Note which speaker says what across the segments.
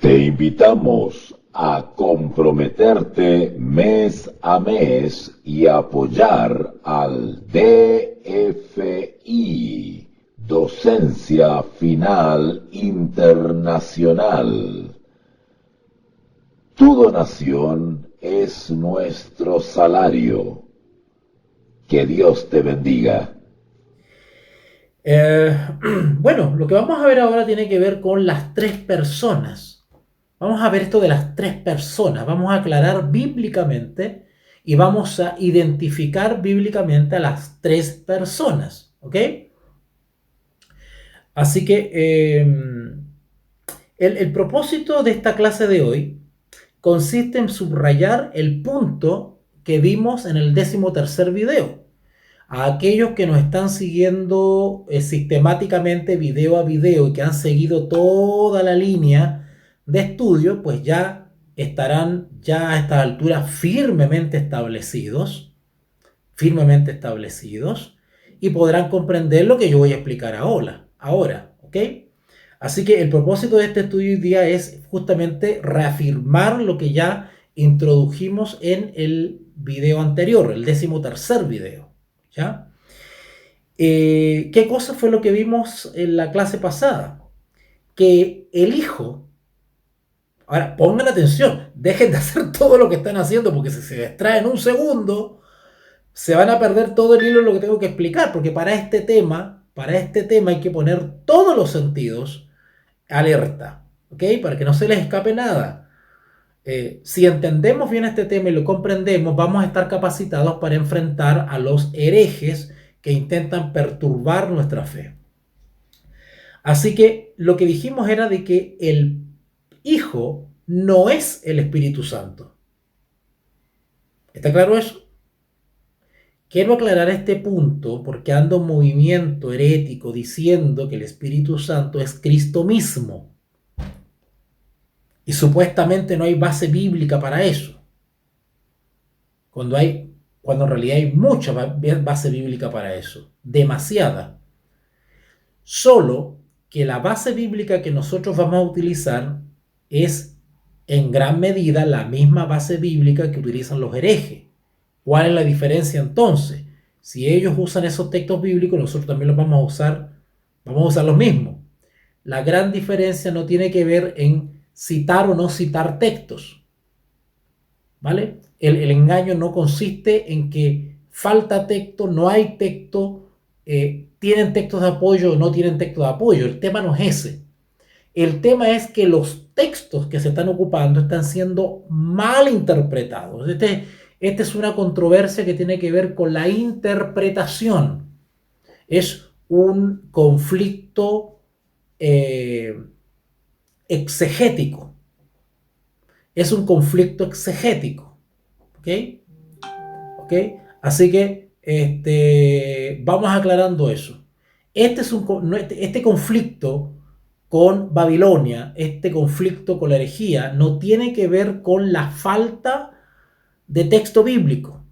Speaker 1: Te invitamos a comprometerte mes a mes y apoyar al DFI, Docencia Final Internacional. Tu donación es nuestro salario. Que Dios te bendiga.
Speaker 2: Eh, bueno, lo que vamos a ver ahora tiene que ver con las tres personas. Vamos a ver esto de las tres personas. Vamos a aclarar bíblicamente y vamos a identificar bíblicamente a las tres personas. ¿Ok? Así que el propósito de esta clase de hoy consiste en subrayar el punto que vimos en el 13º video. A aquellos que nos están siguiendo sistemáticamente video a video y que han seguido toda la línea de estudio, pues ya estarán ya a esta altura firmemente establecidos y podrán comprender lo que yo voy a explicar ahora, ¿ok? Así que el propósito de este estudio hoy día es justamente reafirmar lo que ya introdujimos en el video anterior, el 13º video, ¿ya? ¿Qué cosa fue lo que vimos en la clase pasada? Que el hijo, ahora pongan atención, dejen de hacer todo lo que están haciendo porque si se distraen un segundo, se van a perder todo el hilo de lo que tengo que explicar, porque para este tema hay que poner todos los sentidos alerta, ¿ok? Para que no se les escape nada. Si entendemos bien este tema y lo comprendemos, vamos a estar capacitados para enfrentar a los herejes que intentan perturbar nuestra fe. Así que lo que dijimos era de que el Hijo no es el Espíritu Santo. ¿Está claro eso? Quiero aclarar este punto porque ando en movimiento herético diciendo que el Espíritu Santo es Cristo mismo. Y supuestamente no hay base bíblica para eso. Cuando en realidad hay mucha base bíblica para eso. Demasiada. Solo que la base bíblica que nosotros vamos a utilizar es en gran medida la misma base bíblica que utilizan los herejes. ¿Cuál es la diferencia entonces? Si ellos usan esos textos bíblicos, nosotros también los vamos a usar los mismos. La gran diferencia no tiene que ver en citar o no citar textos, ¿vale? El engaño no consiste en que falta texto, no hay texto, tienen textos de apoyo o no tienen textos de apoyo. El tema no es ese. El tema es que los textos que se están ocupando están siendo mal interpretados. Esta es una controversia que tiene que ver con la interpretación. Es un conflicto exegético. Es un conflicto exegético. ¿Ok? ¿Ok? Así que vamos aclarando eso. Este conflicto con Babilonia, este conflicto con la herejía, no tiene que ver con la falta de texto bíblico,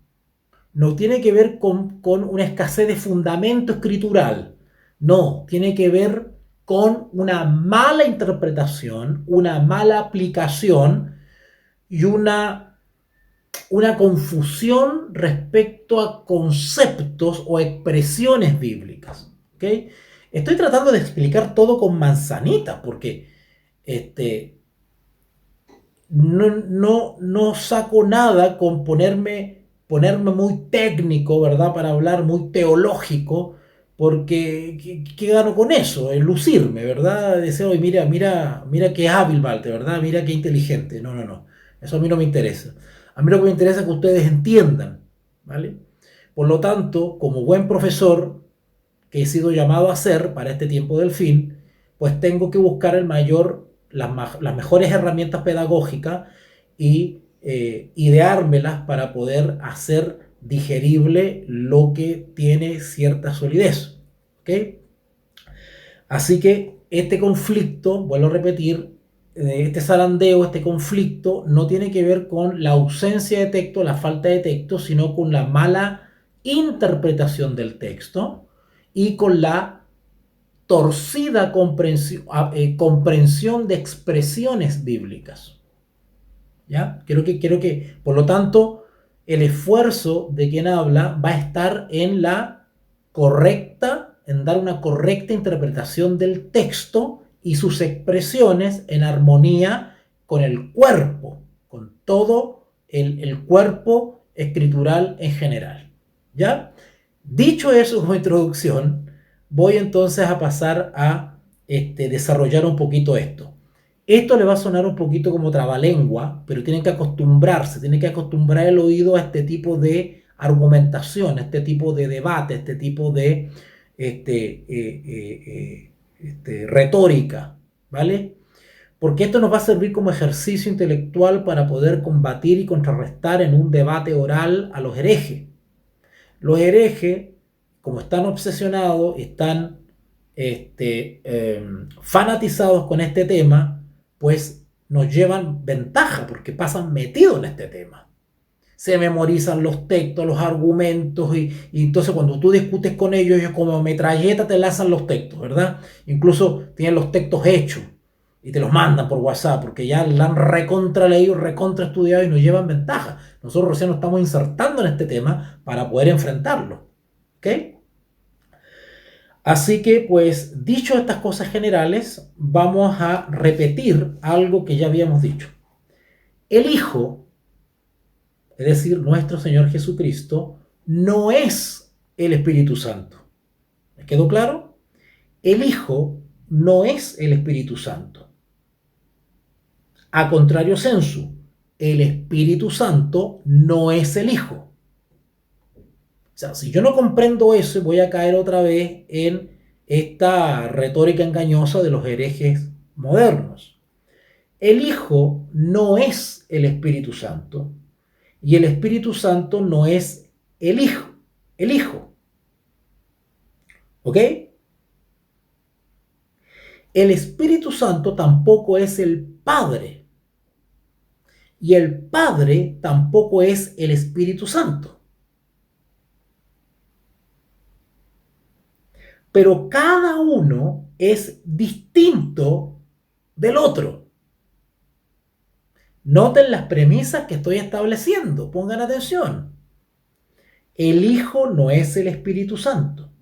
Speaker 2: no tiene que ver con una escasez de fundamento escritural, no, tiene que ver con una mala interpretación, una mala aplicación y una confusión respecto a conceptos o expresiones bíblicas. ¿Okay? Estoy tratando de explicar todo con manzanitas porque no saco nada con ponerme muy técnico, ¿verdad? Para hablar muy teológico, porque ¿qué gano con eso? En lucirme, ¿verdad? Decir, oye, mira qué hábil Malte, ¿verdad? Mira qué inteligente. No, no, no. Eso a mí no me interesa. A mí lo que me interesa es que ustedes entiendan, ¿vale? Por lo tanto, como buen profesor que he sido llamado a ser para este tiempo del fin, pues tengo que buscar las mejores herramientas pedagógicas y ideármelas para poder hacer digerible lo que tiene cierta solidez. ¿Ok? Así que este conflicto, vuelvo a repetir, este zarandeo, este conflicto, no tiene que ver con la ausencia de texto, la falta de texto, sino con la mala interpretación del texto y con la torcida comprensión de expresiones bíblicas. ¿Ya? Quiero que, por lo tanto, el esfuerzo de quien habla va a estar en dar una correcta interpretación del texto y sus expresiones en armonía con el cuerpo, con todo el cuerpo escritural en general. ¿Ya? Dicho eso como introducción, voy entonces a pasar a desarrollar un poquito esto. Esto le va a sonar un poquito como trabalengua, pero tienen que acostumbrar el oído a este tipo de argumentación, a este tipo de debate, a este tipo de retórica, ¿vale? Porque esto nos va a servir como ejercicio intelectual para poder combatir y contrarrestar en un debate oral a los herejes. Los herejes, como están obsesionados, están fanatizados con este tema, pues nos llevan ventaja porque pasan metidos en este tema. Se memorizan los textos, los argumentos y entonces cuando tú discutes con ellos, ellos como metralleta te lanzan los textos, ¿verdad? Incluso tienen los textos hechos y te los mandan por WhatsApp porque ya la han recontra leído, recontra estudiado y nos llevan ventaja. Nosotros recién nos estamos insertando en este tema para poder enfrentarlo. ¿Ok? Así que, pues, dicho estas cosas generales, vamos a repetir algo que ya habíamos dicho. El Hijo, es decir, nuestro Señor Jesucristo, no es el Espíritu Santo. ¿Me quedó claro? El Hijo no es el Espíritu Santo. A contrario sensu, el Espíritu Santo no es el Hijo. O sea, si yo no comprendo eso, voy a caer otra vez en esta retórica engañosa de los herejes modernos. El Hijo no es el Espíritu Santo y el Espíritu Santo no es el Hijo. El Hijo. ¿Ok? El Espíritu Santo tampoco es el Padre y el Padre tampoco es el Espíritu Santo. Pero cada uno es distinto del otro. Noten las premisas que estoy estableciendo, pongan atención. El Hijo no es el Espíritu Santo.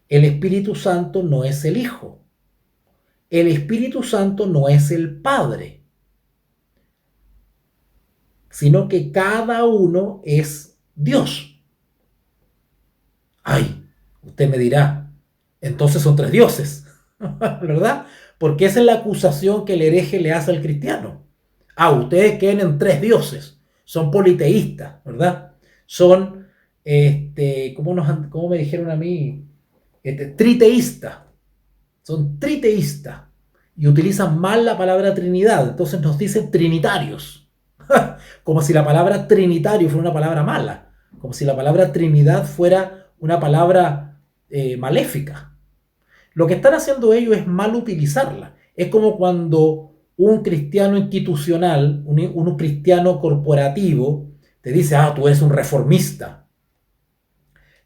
Speaker 2: El Espíritu Santo no es el Hijo. El Espíritu Santo no es el Padre. Sino que cada uno es Dios. ¡Ay! Usted me dirá, entonces son tres dioses, ¿verdad? Porque esa es la acusación que el hereje le hace al cristiano. Ustedes creen en tres dioses, son politeístas, ¿verdad? Son, ¿cómo me dijeron a mí? Triteístas. Son triteístas y utilizan mal la palabra Trinidad, entonces nos dicen trinitarios. Como si la palabra trinitario fuera una palabra mala, como si la palabra Trinidad fuera una palabra maléfica. Lo que están haciendo ellos es mal utilizarla. Es como cuando un cristiano institucional, un cristiano corporativo, te dice, tú eres un reformista.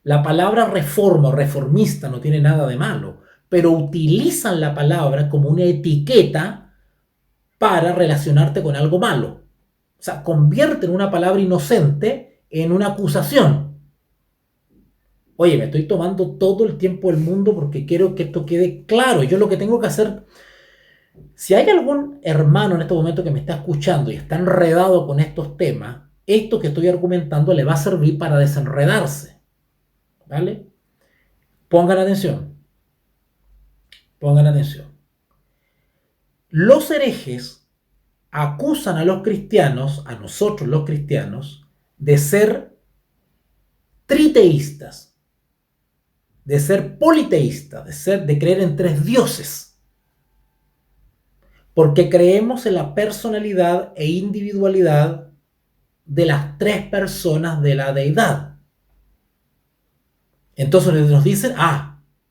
Speaker 2: La palabra reforma o reformista no tiene nada de malo, pero utilizan la palabra como una etiqueta para relacionarte con algo malo. O sea, convierten una palabra inocente en una acusación. Oye, me estoy tomando todo el tiempo del mundo porque quiero que esto quede claro. Yo lo que tengo que hacer, si hay algún hermano en este momento que me está escuchando y está enredado con estos temas, esto que estoy argumentando le va a servir para desenredarse. ¿Vale? Pongan atención. Pongan atención. Los herejes acusan a los cristianos, a nosotros los cristianos, de ser triteístas, de ser politeístas, de creer en tres dioses. Porque creemos en la personalidad e individualidad de las tres personas de la deidad. Entonces nos dicen,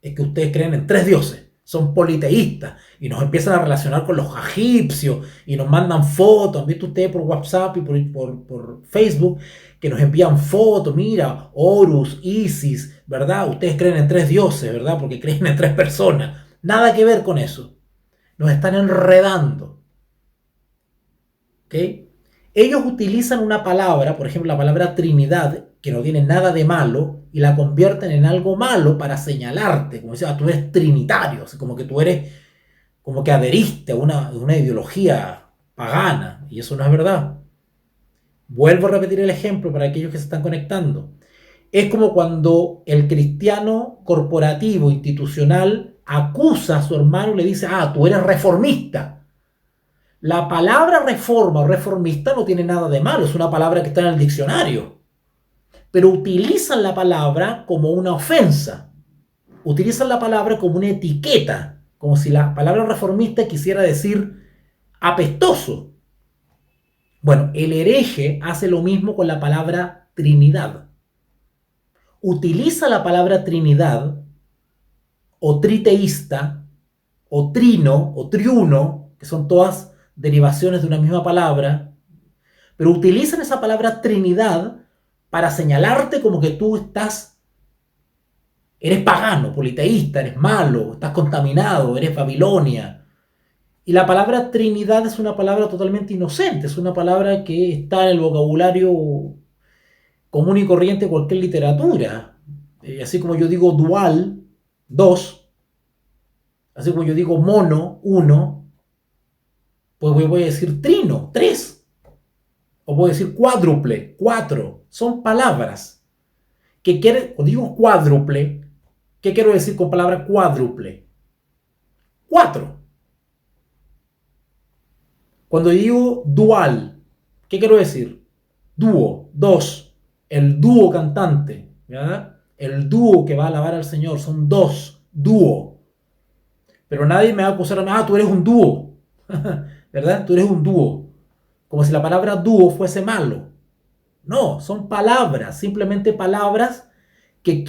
Speaker 2: es que ustedes creen en tres dioses. son politeístas y nos empiezan a relacionar con los egipcios y nos mandan fotos. ¿Han visto ustedes por WhatsApp y por Facebook que nos envían fotos? Mira, Horus, Isis, ¿verdad? Ustedes creen en 3 dioses, ¿verdad? Porque creen en 3 personas. Nada que ver con eso. Nos están enredando. ¿Ok? Ellos utilizan una palabra, por ejemplo, la palabra Trinidad, que no tiene nada de malo, y la convierten en algo malo para señalarte, como decía, tú eres trinitario, o sea, como que tú eres, como que adheriste a una ideología pagana, y eso no es verdad. Vuelvo a repetir el ejemplo para aquellos que se están conectando. Es como cuando el cristiano corporativo, institucional, acusa a su hermano y le dice, ah, tú eres reformista. La palabra reforma o reformista no tiene nada de malo, es una palabra que está en el diccionario. Pero utilizan la palabra como una ofensa. Utilizan la palabra como una etiqueta, como si la palabra reformista quisiera decir apestoso. Bueno, el hereje hace lo mismo con la palabra Trinidad. Utiliza la palabra Trinidad o triteísta o trino o triuno, que son todas derivaciones de una misma palabra, pero utilizan esa palabra Trinidad para señalarte como que tú eres pagano, politeísta, eres malo, estás contaminado, eres Babilonia. Y la palabra Trinidad es una palabra totalmente inocente, es una palabra que está en el vocabulario común y corriente de cualquier literatura. Así como yo digo dual, 2, así como yo digo mono, 1, pues voy a decir trino, 3, o voy a decir cuádruple, 4. Son palabras que cuando digo cuádruple, ¿qué quiero decir con palabra cuádruple? 4. Cuando digo dual, ¿qué quiero decir? Dúo, 2. El dúo cantante, ¿verdad? El dúo que va a alabar al Señor, son 2, dúo. Pero nadie me va a acusar a tú eres un dúo, ¿verdad? Tú eres un dúo. Como si la palabra dúo fuese malo. No, son palabras, simplemente palabras que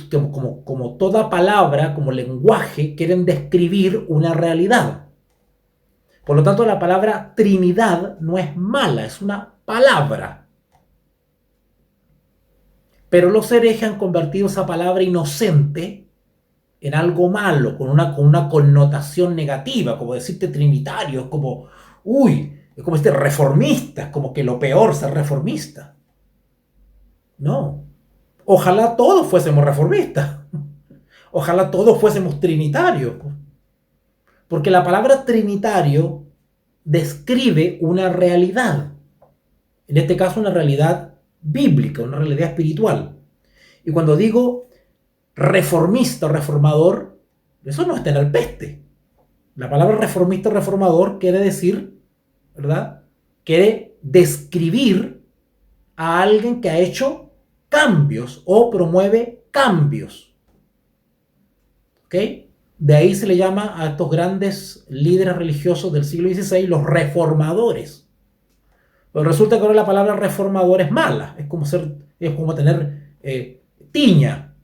Speaker 2: como toda palabra, como lenguaje, quieren describir una realidad. Por lo tanto, la palabra Trinidad no es mala, es una palabra. Pero los herejes han convertido esa palabra inocente en algo malo, con una connotación negativa, como decirte trinitario, es como, uy, es como este reformista, es como que lo peor ser reformista. No, ojalá todos fuésemos reformistas, ojalá todos fuésemos trinitarios, porque la palabra trinitario describe una realidad, en este caso una realidad bíblica, una realidad espiritual. Y cuando digo reformista o reformador, eso no es tener peste. La palabra reformista o reformador quiere decir, ¿verdad? Quiere describir a alguien que ha hecho cambios o promueve cambios. ¿Ok? De ahí se le llama a estos grandes líderes religiosos del siglo XVI los reformadores. Pero resulta que ahora la palabra reformador es mala. Es como tener tiña,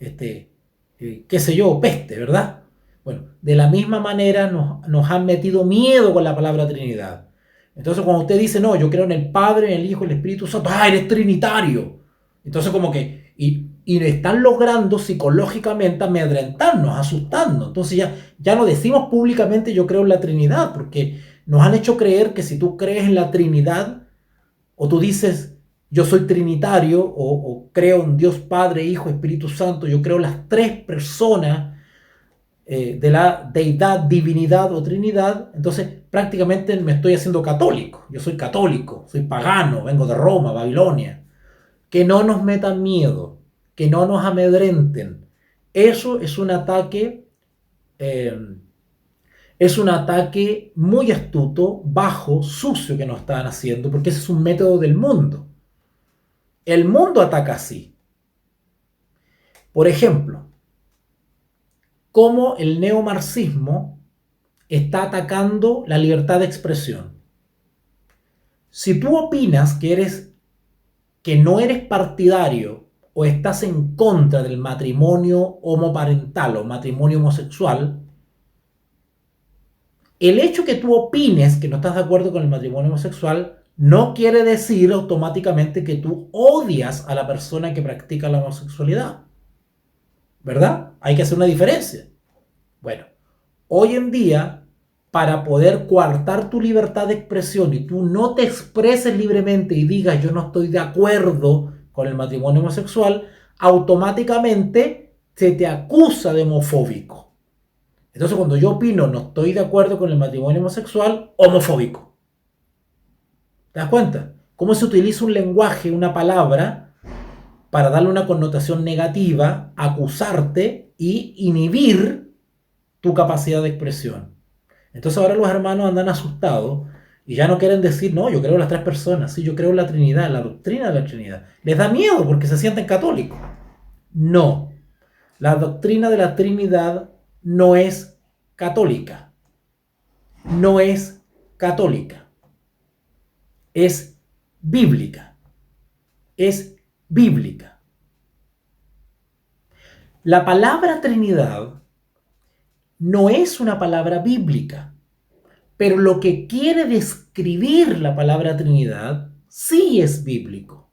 Speaker 2: qué sé yo, peste, ¿verdad? Bueno, de la misma manera nos han metido miedo con la palabra Trinidad. Entonces cuando usted dice, no, yo creo en el Padre, en el Hijo y en el Espíritu Santo, eres trinitario. Entonces como que, y están logrando psicológicamente amedrentarnos, asustarnos. Entonces ya no decimos públicamente yo creo en la Trinidad, porque nos han hecho creer que si tú crees en la Trinidad, o tú dices yo soy trinitario, o creo en Dios Padre, Hijo, Espíritu Santo, yo creo en las 3 personas de la deidad, divinidad o trinidad, entonces prácticamente me estoy haciendo católico. Yo soy católico, soy pagano, vengo de Roma, Babilonia. Que no nos metan miedo, que no nos amedrenten. Eso es un ataque, muy astuto, bajo, sucio que nos están haciendo, porque ese es un método del mundo. El mundo ataca así. Por ejemplo, cómo el neomarxismo está atacando la libertad de expresión. Si tú opinas que no eres partidario o estás en contra del matrimonio homoparental o matrimonio homosexual, El hecho que tú opines que no estás de acuerdo con el matrimonio homosexual no quiere decir automáticamente que tú odias a la persona que practica la homosexualidad, ¿verdad? Hay que hacer una diferencia. Bueno, hoy en día, para poder coartar tu libertad de expresión y tú no te expreses libremente y digas yo no estoy de acuerdo con el matrimonio homosexual, automáticamente se te acusa de homofóbico. Entonces cuando yo opino no estoy de acuerdo con el matrimonio homosexual, homofóbico. ¿Te das cuenta? ¿Cómo se utiliza un lenguaje, una palabra, para darle una connotación negativa, acusarte y inhibir tu capacidad de expresión? Entonces ahora los hermanos andan asustados y ya no quieren decir, no, yo creo en las tres personas, sí, yo creo en la Trinidad, la doctrina de la Trinidad. Les da miedo porque se sienten católicos. No, la doctrina de la Trinidad no es católica. No es católica. Es bíblica. Es bíblica. La palabra Trinidad no es una palabra bíblica. Pero lo que quiere describir la palabra Trinidad sí es bíblico.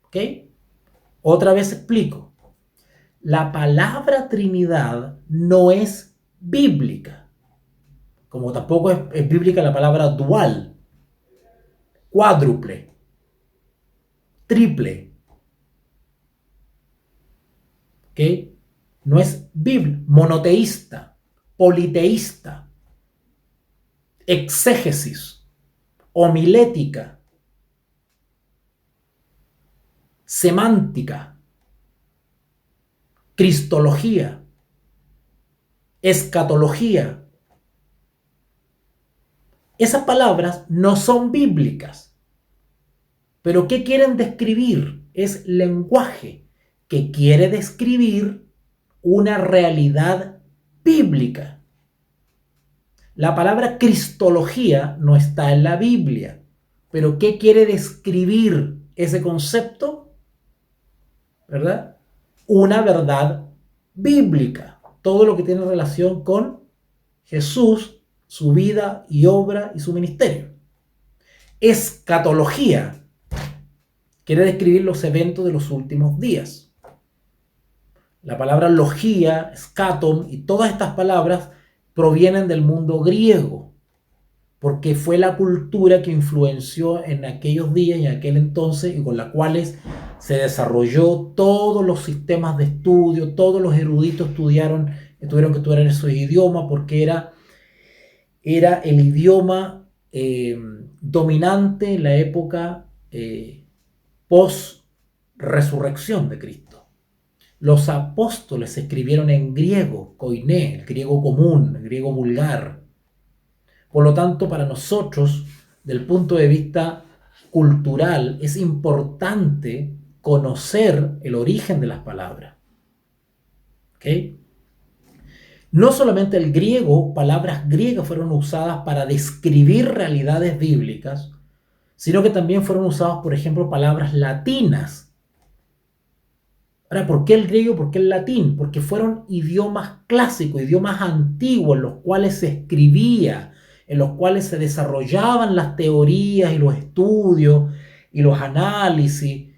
Speaker 2: ¿Ok? Otra vez explico. La palabra Trinidad no es bíblica. Como tampoco es bíblica la palabra dual, cuádruple, triple. ¿Ok? No es bíblico, monoteísta, politeísta, exégesis, homilética, semántica, cristología, escatología. Esas palabras no son bíblicas. Pero ¿qué quieren describir? Es lenguaje que quiere describir una realidad bíblica. La palabra cristología no está en la Biblia. Pero ¿qué quiere describir ese concepto? ¿Verdad? Una verdad bíblica. Todo lo que tiene relación con Jesús, su vida y obra y su ministerio. Escatología quiere describir los eventos de los últimos días. La palabra logía, scaton y todas estas palabras provienen del mundo griego, porque fue la cultura que influenció en aquellos días y en aquel entonces y con las cuales se desarrolló todos los sistemas de estudio, todos los eruditos tuvieron que estudiar esos idiomas porque era el idioma dominante en la época post-resurrección de Cristo. Los apóstoles escribieron en griego, koiné, el griego común, el griego vulgar. Por lo tanto, para nosotros, del punto de vista cultural, es importante conocer el origen de las palabras. ¿Ok? No solamente el griego, palabras griegas fueron usadas para describir realidades bíblicas, sino que también fueron usadas, por ejemplo, palabras latinas. Ahora, ¿por qué el griego? ¿Por qué el latín? Porque fueron idiomas clásicos, idiomas antiguos, en los cuales se escribía, en los cuales se desarrollaban las teorías y los estudios y los análisis.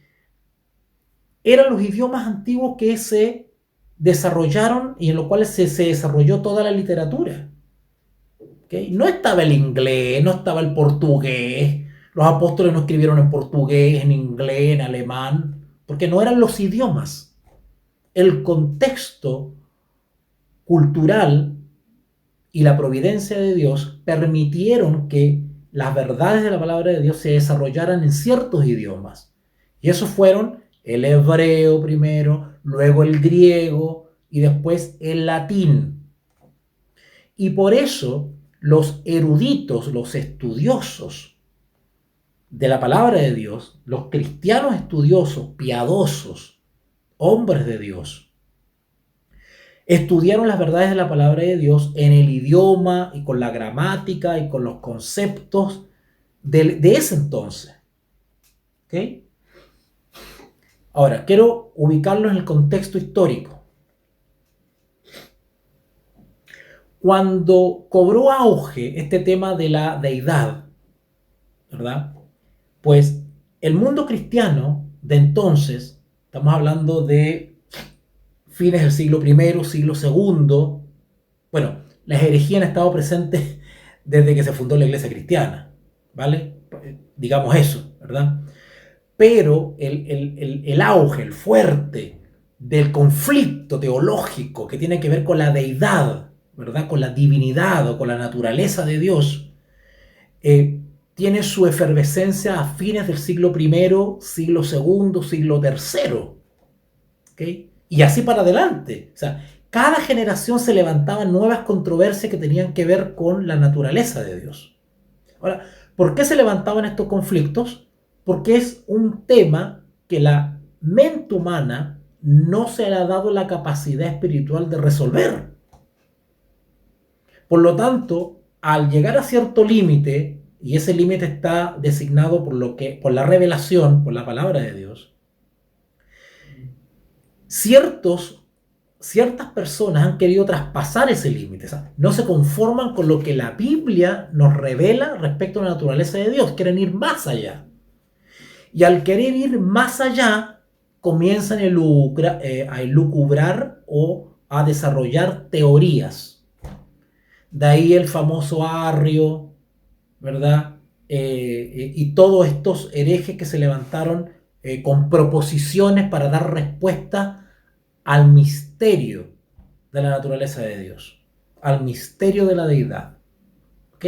Speaker 2: Eran los idiomas antiguos que se desarrollaron y en los cuales se desarrolló toda la literatura. ¿Okay? No estaba el inglés, no estaba el portugués. Los apóstoles no escribieron en portugués, en inglés, en alemán, porque no eran los idiomas. El contexto cultural y la providencia de Dios permitieron que las verdades de la palabra de Dios se desarrollaran en ciertos idiomas. Y esos fueron el hebreo primero, luego el griego y después el latín. Y por eso los eruditos, los estudiosos de la palabra de Dios, los cristianos estudiosos, piadosos, hombres de Dios, estudiaron las verdades de la palabra de Dios en el idioma y con la gramática y con los conceptos de ese entonces. ¿Ok? Ahora, quiero ubicarlo en el contexto histórico. Cuando cobró auge este tema de la deidad, ¿verdad? Pues el mundo cristiano de entonces, estamos hablando de fines del siglo I, siglo II, bueno, las herejías han estado presentes desde que se fundó la iglesia cristiana, ¿vale? Digamos eso, ¿verdad? Pero el auge, el fuerte del conflicto teológico que tiene que ver con la deidad, ¿verdad? Con la divinidad o con la naturaleza de Dios, tiene su efervescencia a fines del siglo I, siglo II, siglo III. ¿Okay? Y así para adelante. O sea, cada generación se levantaban nuevas controversias que tenían que ver con la naturaleza de Dios. Ahora, ¿por qué se levantaban estos conflictos? Porque es un tema que la mente humana no se le ha dado la capacidad espiritual de resolver. Por lo tanto, al llegar a cierto límite, y ese límite está designado por la revelación, por la palabra de Dios, ciertas personas han querido traspasar ese límite, o sea, no se conforman con lo que la Biblia nos revela respecto a la naturaleza de Dios, quieren ir más allá. Y al querer ir más allá, comienzan a elucubrar o a desarrollar teorías. De ahí el famoso Arrio, ¿verdad? Y todos estos herejes que se levantaron con proposiciones para dar respuesta al misterio de la naturaleza de Dios, al misterio de la deidad. ¿Ok?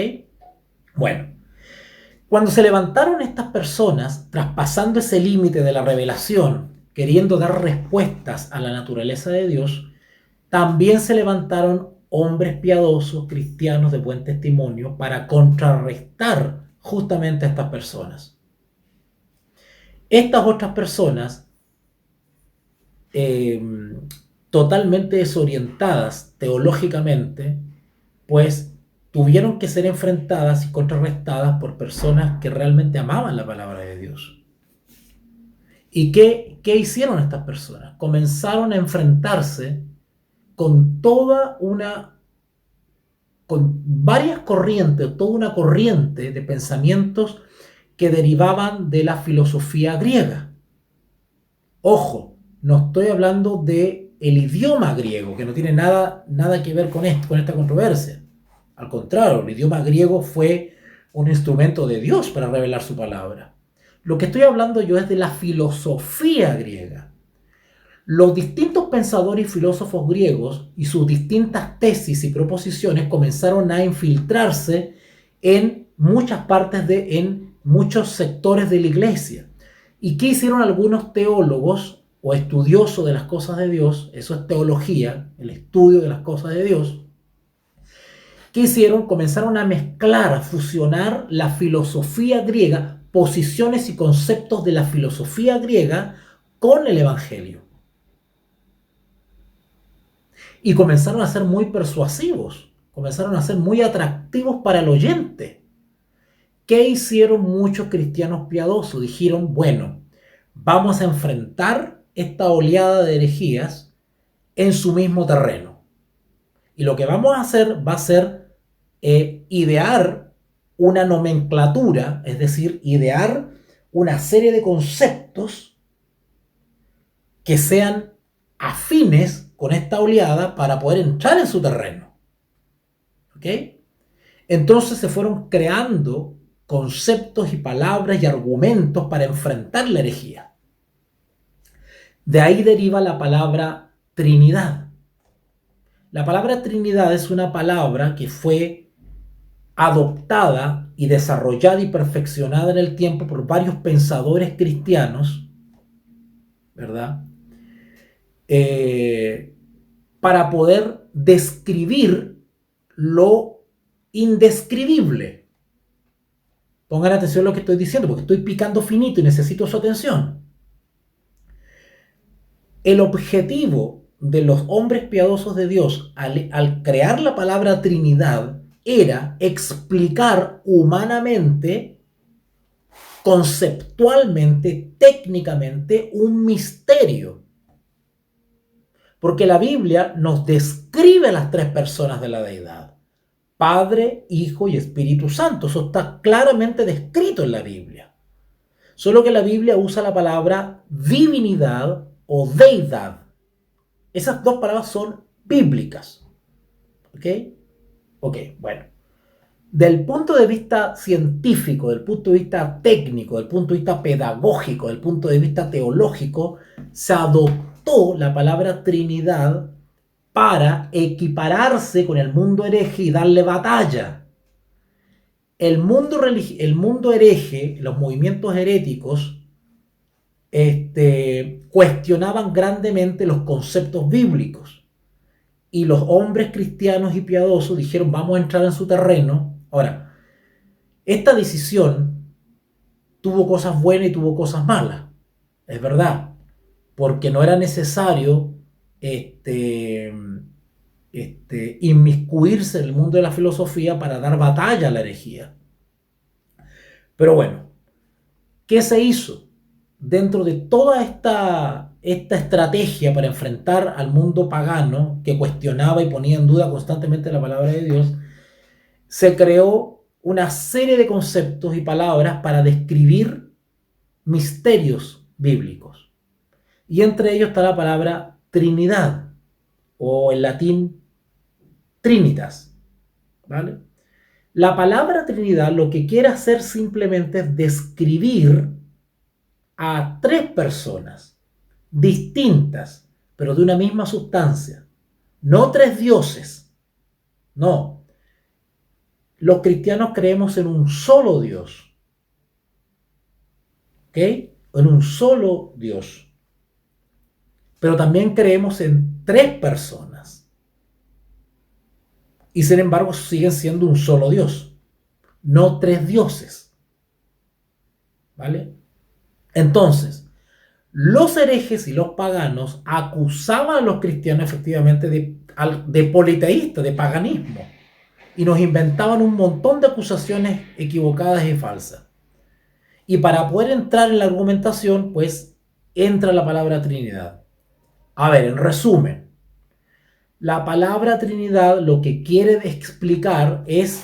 Speaker 2: Bueno, cuando se levantaron estas personas, traspasando ese límite de la revelación, queriendo dar respuestas a la naturaleza de Dios, también se levantaron hombres piadosos, cristianos de buen testimonio, para contrarrestar justamente a estas personas. Estas otras personas, totalmente desorientadas teológicamente, pues tuvieron que ser enfrentadas y contrarrestadas por personas que realmente amaban la palabra de Dios. ¿Y qué hicieron estas personas? Comenzaron a enfrentarse con varias corrientes, toda una corriente de pensamientos que derivaban de la filosofía griega. Ojo, no estoy hablando del idioma griego, que no tiene nada que ver con esta controversia. Al contrario, el idioma griego fue un instrumento de Dios para revelar su palabra. Lo que estoy hablando yo es de la filosofía griega. Los distintos pensadores y filósofos griegos y sus distintas tesis y proposiciones comenzaron a infiltrarse en muchas partes en muchos sectores de la iglesia. ¿Y qué hicieron algunos teólogos o estudiosos de las cosas de Dios? Eso es teología, el estudio de las cosas de Dios. ¿Qué hicieron? Comenzaron a mezclar, a fusionar la filosofía griega, posiciones y conceptos de la filosofía griega con el evangelio. Y comenzaron a ser muy persuasivos, comenzaron a ser muy atractivos para el oyente. ¿Qué hicieron muchos cristianos piadosos? Dijeron, bueno, vamos a enfrentar esta oleada de herejías en su mismo terreno. Y lo que vamos a hacer va a ser idear una nomenclatura, es decir, idear una serie de conceptos que sean afines con esta oleada para poder entrar en su terreno. ¿Ok? Entonces se fueron creando conceptos y palabras y argumentos para enfrentar la herejía. De ahí deriva la palabra Trinidad. La palabra Trinidad es una palabra que fue adoptada y desarrollada y perfeccionada en el tiempo por varios pensadores cristianos, ¿verdad? Para poder describir lo indescribible. Pongan atención a lo que estoy diciendo, porque estoy picando finito y necesito su atención. El objetivo de los hombres piadosos de Dios al crear la palabra Trinidad era explicar humanamente, conceptualmente, técnicamente, un misterio. Porque la Biblia nos describe las tres personas de la deidad: Padre, Hijo y Espíritu Santo. Eso está claramente descrito en la Biblia. Solo que la Biblia usa la palabra divinidad o deidad. Esas dos palabras son bíblicas. ¿Ok? Ok, bueno. Del punto de vista científico, del punto de vista técnico, del punto de vista pedagógico, del punto de vista teológico, se adoptó la palabra Trinidad para equipararse con el mundo hereje y darle batalla. El mundo hereje, los movimientos heréticos, cuestionaban grandemente los conceptos bíblicos. Y los hombres cristianos y piadosos dijeron: vamos a entrar en su terreno. Ahora, esta decisión tuvo cosas buenas y tuvo cosas malas, es verdad, porque no era necesario inmiscuirse en el mundo de la filosofía para dar batalla a la herejía. Pero bueno, ¿qué se hizo? Dentro de toda esta estrategia para enfrentar al mundo pagano que cuestionaba y ponía en duda constantemente la palabra de Dios, se creó una serie de conceptos y palabras para describir misterios bíblicos. Y entre ellos está la palabra Trinidad, o en latín Trinitas, ¿vale? La palabra Trinidad lo que quiere hacer simplemente es describir a tres personas distintas, pero de una misma sustancia. No tres dioses, no. Los cristianos creemos en un solo Dios, ¿ok? En un solo Dios. Pero también creemos en tres personas. Y sin embargo siguen siendo un solo Dios, no tres dioses, ¿vale? Entonces, los herejes y los paganos acusaban a los cristianos efectivamente de politeístas, de paganismo, y nos inventaban un montón de acusaciones equivocadas y falsas. Y para poder entrar en la argumentación, pues entra la palabra Trinidad. A ver, en resumen, la palabra Trinidad lo que quiere explicar es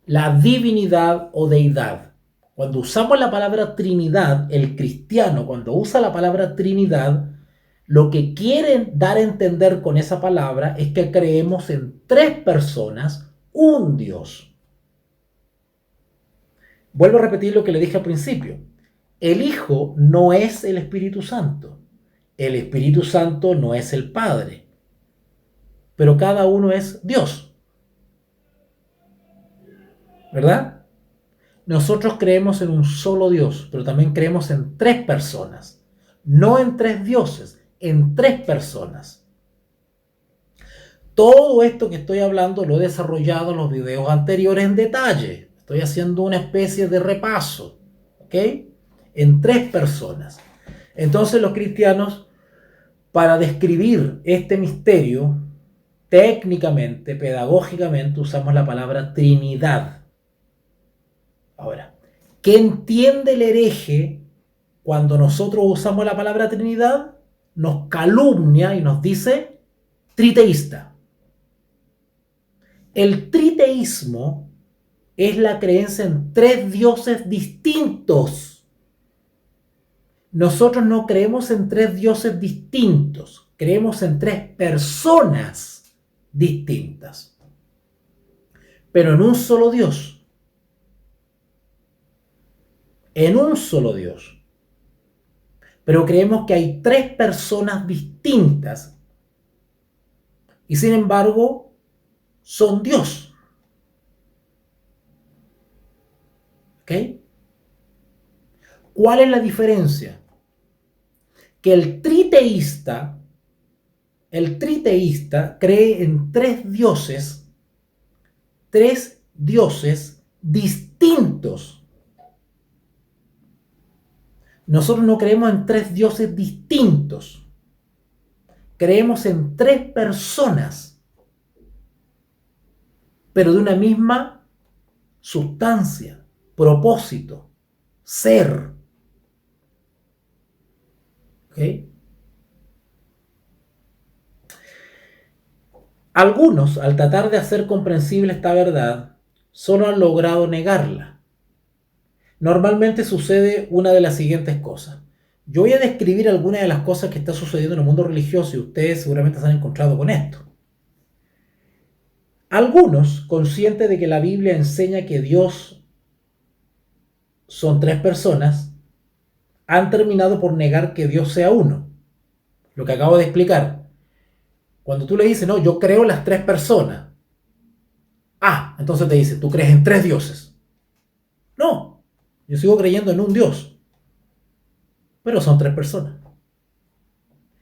Speaker 2: la divinidad o deidad. Cuando usamos la palabra Trinidad, el cristiano, cuando usa la palabra Trinidad, lo que quiere dar a entender con esa palabra es que creemos en tres personas, un Dios. Vuelvo a repetir lo que le dije al principio. El Hijo no es el Espíritu Santo. El Espíritu Santo no es el Padre. Pero cada uno es Dios, ¿verdad? Nosotros creemos en un solo Dios, pero también creemos en tres personas. No en tres dioses, en tres personas. Todo esto que estoy hablando lo he desarrollado en los videos anteriores en detalle. Estoy haciendo una especie de repaso, ¿ok? En tres personas. Entonces los cristianos, para describir este misterio, técnicamente, pedagógicamente, usamos la palabra Trinidad. Ahora, ¿qué entiende el hereje cuando nosotros usamos la palabra Trinidad? Nos calumnia y nos dice triteísta. El triteísmo es la creencia en tres dioses distintos. Nosotros no creemos en tres dioses distintos, creemos en tres personas distintas, pero en un solo Dios. En un solo Dios. Pero creemos que hay tres personas distintas y sin embargo son Dios. ¿Ok? ¿Cuál es la diferencia? Que el triteísta cree en tres dioses distintos. Nosotros no creemos en tres dioses distintos. Creemos en tres personas, pero de una misma sustancia, propósito, ser. ¿Ok? Algunos, al tratar de hacer comprensible esta verdad, solo han logrado negarla. Normalmente sucede una de las siguientes cosas. Yo voy a describir algunas de las cosas que están sucediendo en el mundo religioso y ustedes seguramente se han encontrado con esto. Algunos, conscientes de que la Biblia enseña que Dios son tres personas, han terminado por negar que Dios sea uno. Lo que acabo de explicar. Cuando tú le dices, no, yo creo en las tres personas. Ah, entonces te dice, tú crees en tres dioses. No, yo sigo creyendo en un Dios. Pero son tres personas.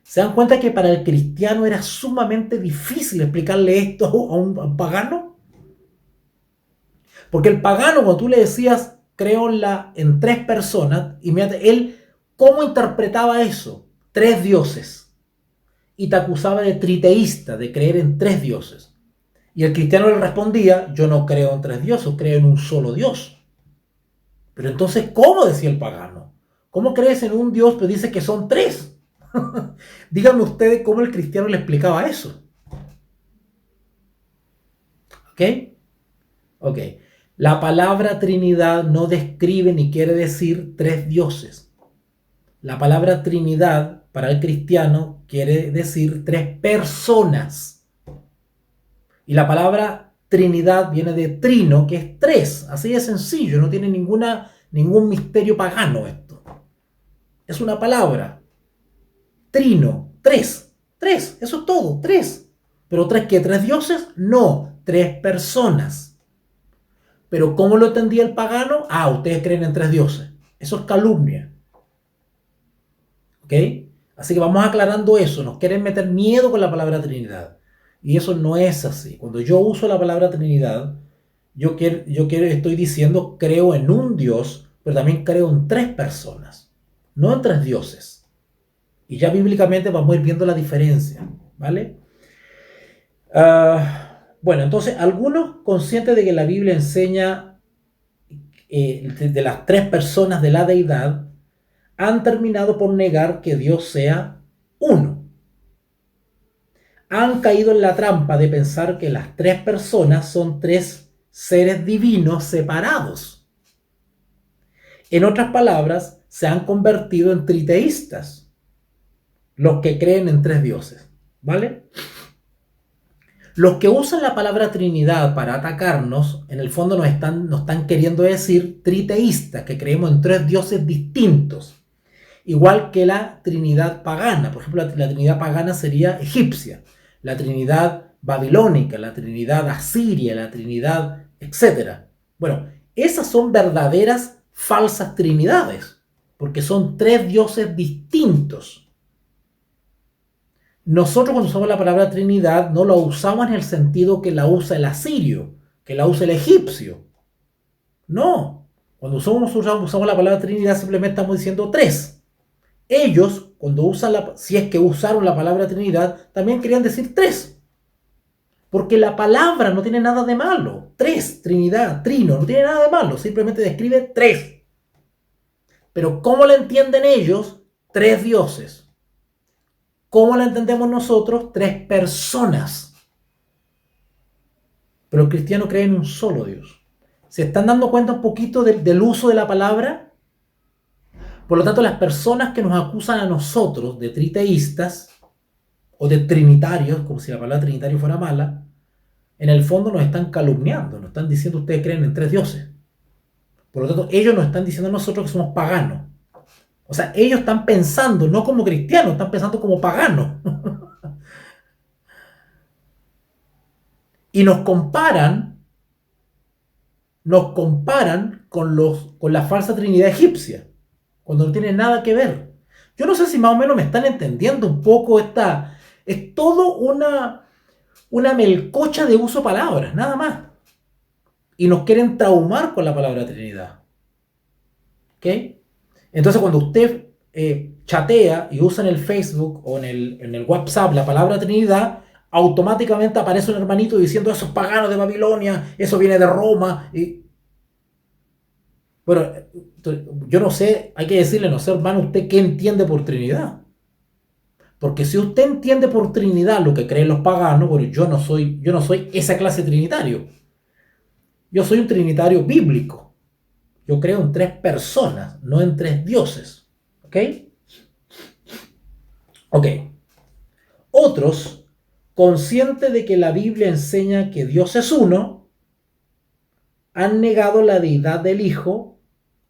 Speaker 2: ¿Se dan cuenta que para el cristiano era sumamente difícil explicarle esto a un pagano? Porque el pagano, cuando tú le decías, creo en tres personas, inmediatamente, él, ¿cómo interpretaba eso? Tres dioses. Y te acusaba de triteísta, de creer en tres dioses. Y el cristiano le respondía, yo no creo en tres dioses, creo en un solo Dios. Pero entonces, ¿cómo decía el pagano? ¿Cómo crees en un Dios pero dice que son tres? Díganme ustedes cómo el cristiano le explicaba eso. ¿Ok? Ok. La palabra Trinidad no describe ni quiere decir tres dioses. La palabra Trinidad para el cristiano quiere decir tres personas. Y la palabra Trinidad viene de trino, que es tres. Así de sencillo, no tiene ningún misterio pagano esto. Es una palabra. Trino, tres. Tres, eso es todo, tres. ¿Pero tres qué? ¿Tres dioses? No, tres personas. ¿Pero cómo lo entendía el pagano? Ah, ustedes creen en tres dioses. Eso es calumnia. ¿Ok? Así que vamos aclarando eso. Nos quieren meter miedo con la palabra Trinidad. Y eso no es así. Cuando yo uso la palabra Trinidad, estoy diciendo creo en un Dios, pero también creo en tres personas, no en tres dioses. Y ya bíblicamente vamos a ir viendo la diferencia, ¿vale? Bueno, entonces algunos conscientes de que la Biblia enseña de las tres personas de la deidad, han terminado por negar que Dios sea uno. Han caído en la trampa de pensar que las tres personas son tres seres divinos separados. En otras palabras, se han convertido en triteístas, los que creen en tres dioses, ¿vale? Los que usan la palabra Trinidad para atacarnos, en el fondo nos están queriendo decir triteístas, que creemos en tres dioses distintos, igual que la Trinidad pagana. Por ejemplo, la Trinidad pagana sería egipcia, la Trinidad babilónica, la Trinidad asiria, la Trinidad, etc. Bueno, esas son verdaderas falsas trinidades, porque son tres dioses distintos. Nosotros cuando usamos la palabra Trinidad no la usamos en el sentido que la usa el asirio, que la usa el egipcio. No, cuando usamos la palabra Trinidad simplemente estamos diciendo tres. Ellos, cuando si es que usaron la palabra Trinidad, también querían decir tres. Porque la palabra no tiene nada de malo. Tres, Trinidad, trino, no tiene nada de malo. Simplemente describe tres. Pero ¿cómo la entienden ellos? Tres dioses. ¿Cómo la entendemos nosotros? Tres personas. Pero el cristiano cree en un solo Dios. ¿Se están dando cuenta un poquito del uso de la palabra? Por lo tanto, las personas que nos acusan a nosotros de triteístas o de trinitarios, como si la palabra trinitario fuera mala, en el fondo nos están calumniando, nos están diciendo ustedes creen en tres dioses. Por lo tanto, ellos nos están diciendo a nosotros que somos paganos. O sea, ellos están pensando no como cristianos, están pensando como paganos. Y nos comparan con la falsa trinidad egipcia, cuando no tiene nada que ver. Yo no sé si más o menos me están entendiendo un poco es todo una melcocha de uso de palabras, nada más. Y nos quieren traumar con la palabra Trinidad. ¿Ok? Entonces cuando usted chatea y usa en el Facebook o en el WhatsApp la palabra Trinidad, automáticamente aparece un hermanito diciendo esos paganos de Babilonia, eso viene de Roma. Bueno, yo no sé, hay que decirle, no sé, hermano, ¿usted qué entiende por Trinidad? Porque si usted entiende por Trinidad lo que creen los paganos, bueno, yo no soy esa clase de trinitario. Yo soy un trinitario bíblico. Yo creo en 3 personas, no en 3 dioses. ¿Ok? Ok. Otros, conscientes de que la Biblia enseña que Dios es uno, han negado la deidad del Hijo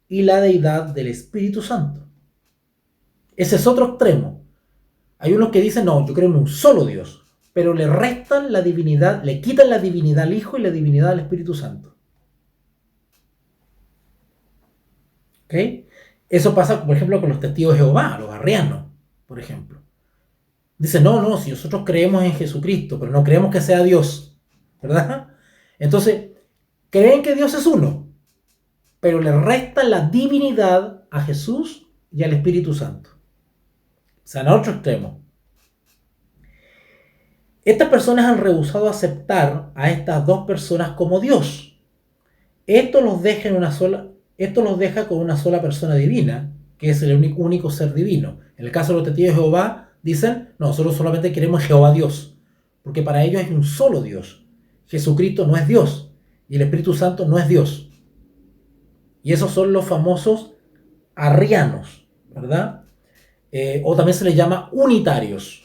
Speaker 2: y la deidad del Espíritu Santo. Ese es otro extremo. Hay unos que dicen, no, yo creo en un solo Dios, pero le restan la divinidad, le quitan la divinidad al Hijo y la divinidad al Espíritu Santo. ¿Ok? Eso pasa, por ejemplo, con los testigos de Jehová, los arrianos, por ejemplo. Dicen, no, si nosotros creemos en Jesucristo, pero no creemos que sea Dios, ¿verdad? Entonces, creen que Dios es uno, pero le restan la divinidad a Jesús y al Espíritu Santo. O sea, en otro extremo. Estas personas han rehusado aceptar a estas 2 personas como Dios. Esto los deja con una sola persona divina, que es el único ser divino. En el caso de los testigos de Jehová, dicen, no, nosotros solamente queremos Jehová Dios, porque para ellos hay un solo Dios. Jesucristo no es Dios, y el Espíritu Santo no es Dios. Y esos son los famosos arrianos, ¿verdad? O también se les llama unitarios.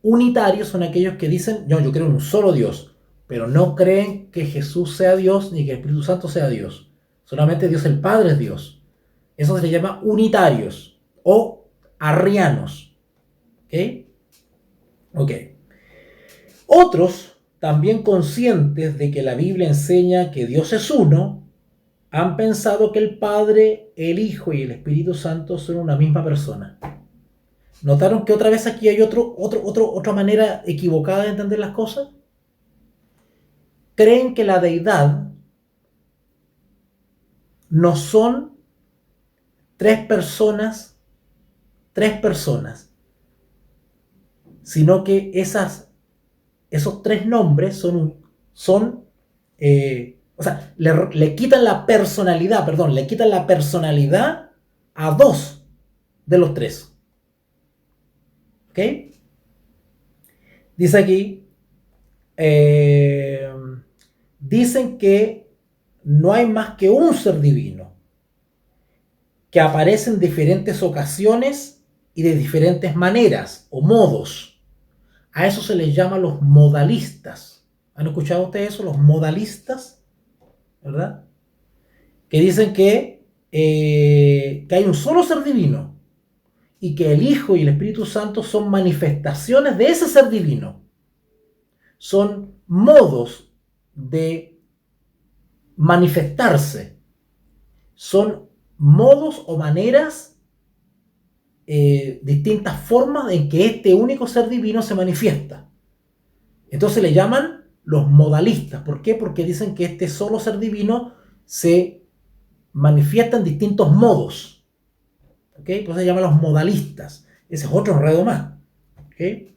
Speaker 2: Unitarios son aquellos que dicen, no, yo creo en un solo Dios, pero no creen que Jesús sea Dios ni que el Espíritu Santo sea Dios. Solamente Dios el Padre es Dios. Eso se les llama unitarios o arrianos. ¿Ok? Ok. Otros, también conscientes de que la Biblia enseña que Dios es uno, han pensado que el Padre, el Hijo y el Espíritu Santo son una misma persona. ¿Notaron que otra vez aquí hay otra manera equivocada de entender las cosas? Creen que la deidad no son tres personas, sino que esos 3 nombres le quitan la personalidad a 2 de los 3. ¿Ok? Dice aquí, dicen que no hay más que un ser divino, que aparece en diferentes ocasiones y de diferentes maneras o modos. A eso se les llama los modalistas. ¿Han escuchado ustedes eso? Los modalistas, ¿verdad? Que dicen que hay un solo ser divino y que el Hijo y el Espíritu Santo son manifestaciones de ese ser divino. Son modos de manifestarse. Son modos o maneras, distintas formas en que este único ser divino se manifiesta. Entonces le llaman los modalistas. ¿Por qué? Porque dicen que este solo ser divino se manifiesta en distintos modos. ¿Okay? Entonces se llaman los modalistas. Ese es otro enredo más. ¿Okay?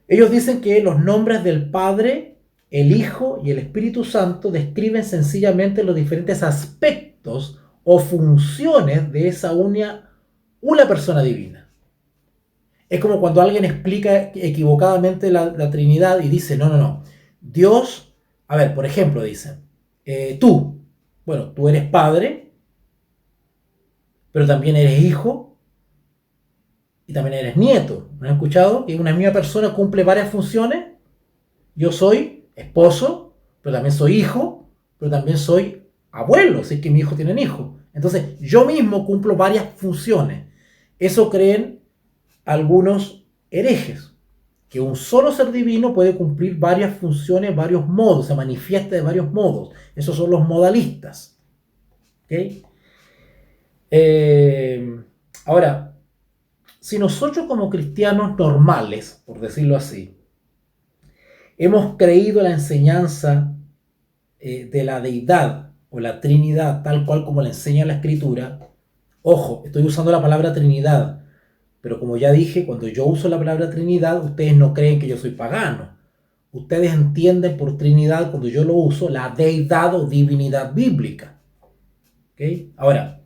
Speaker 2: Ellos dicen que los nombres del Padre, el Hijo y el Espíritu Santo describen sencillamente los diferentes aspectos o funciones de esa una persona divina. Es como cuando alguien explica equivocadamente la Trinidad y dice, no. Dios, a ver, por ejemplo, dicen, tú eres padre, pero también eres hijo y también eres nieto. ¿No has escuchado que una misma persona cumple varias funciones? Yo soy esposo, pero también soy hijo, pero también soy abuelo, si es que mis hijos tienen hijos. Entonces, yo mismo cumplo varias funciones. Eso creen algunos herejes, que un solo ser divino puede cumplir varias funciones, varios modos, se manifiesta de varios modos. Esos son los modalistas. ¿Okay? Ahora, si nosotros como cristianos normales, por decirlo así, hemos creído la enseñanza de la deidad o la Trinidad tal cual como la enseña la Escritura, ojo, estoy usando la palabra Trinidad, pero como ya dije, cuando yo uso la palabra Trinidad, ustedes no creen que yo soy pagano. Ustedes entienden por Trinidad, cuando yo lo uso, la deidad o divinidad bíblica. ¿Okay? Ahora,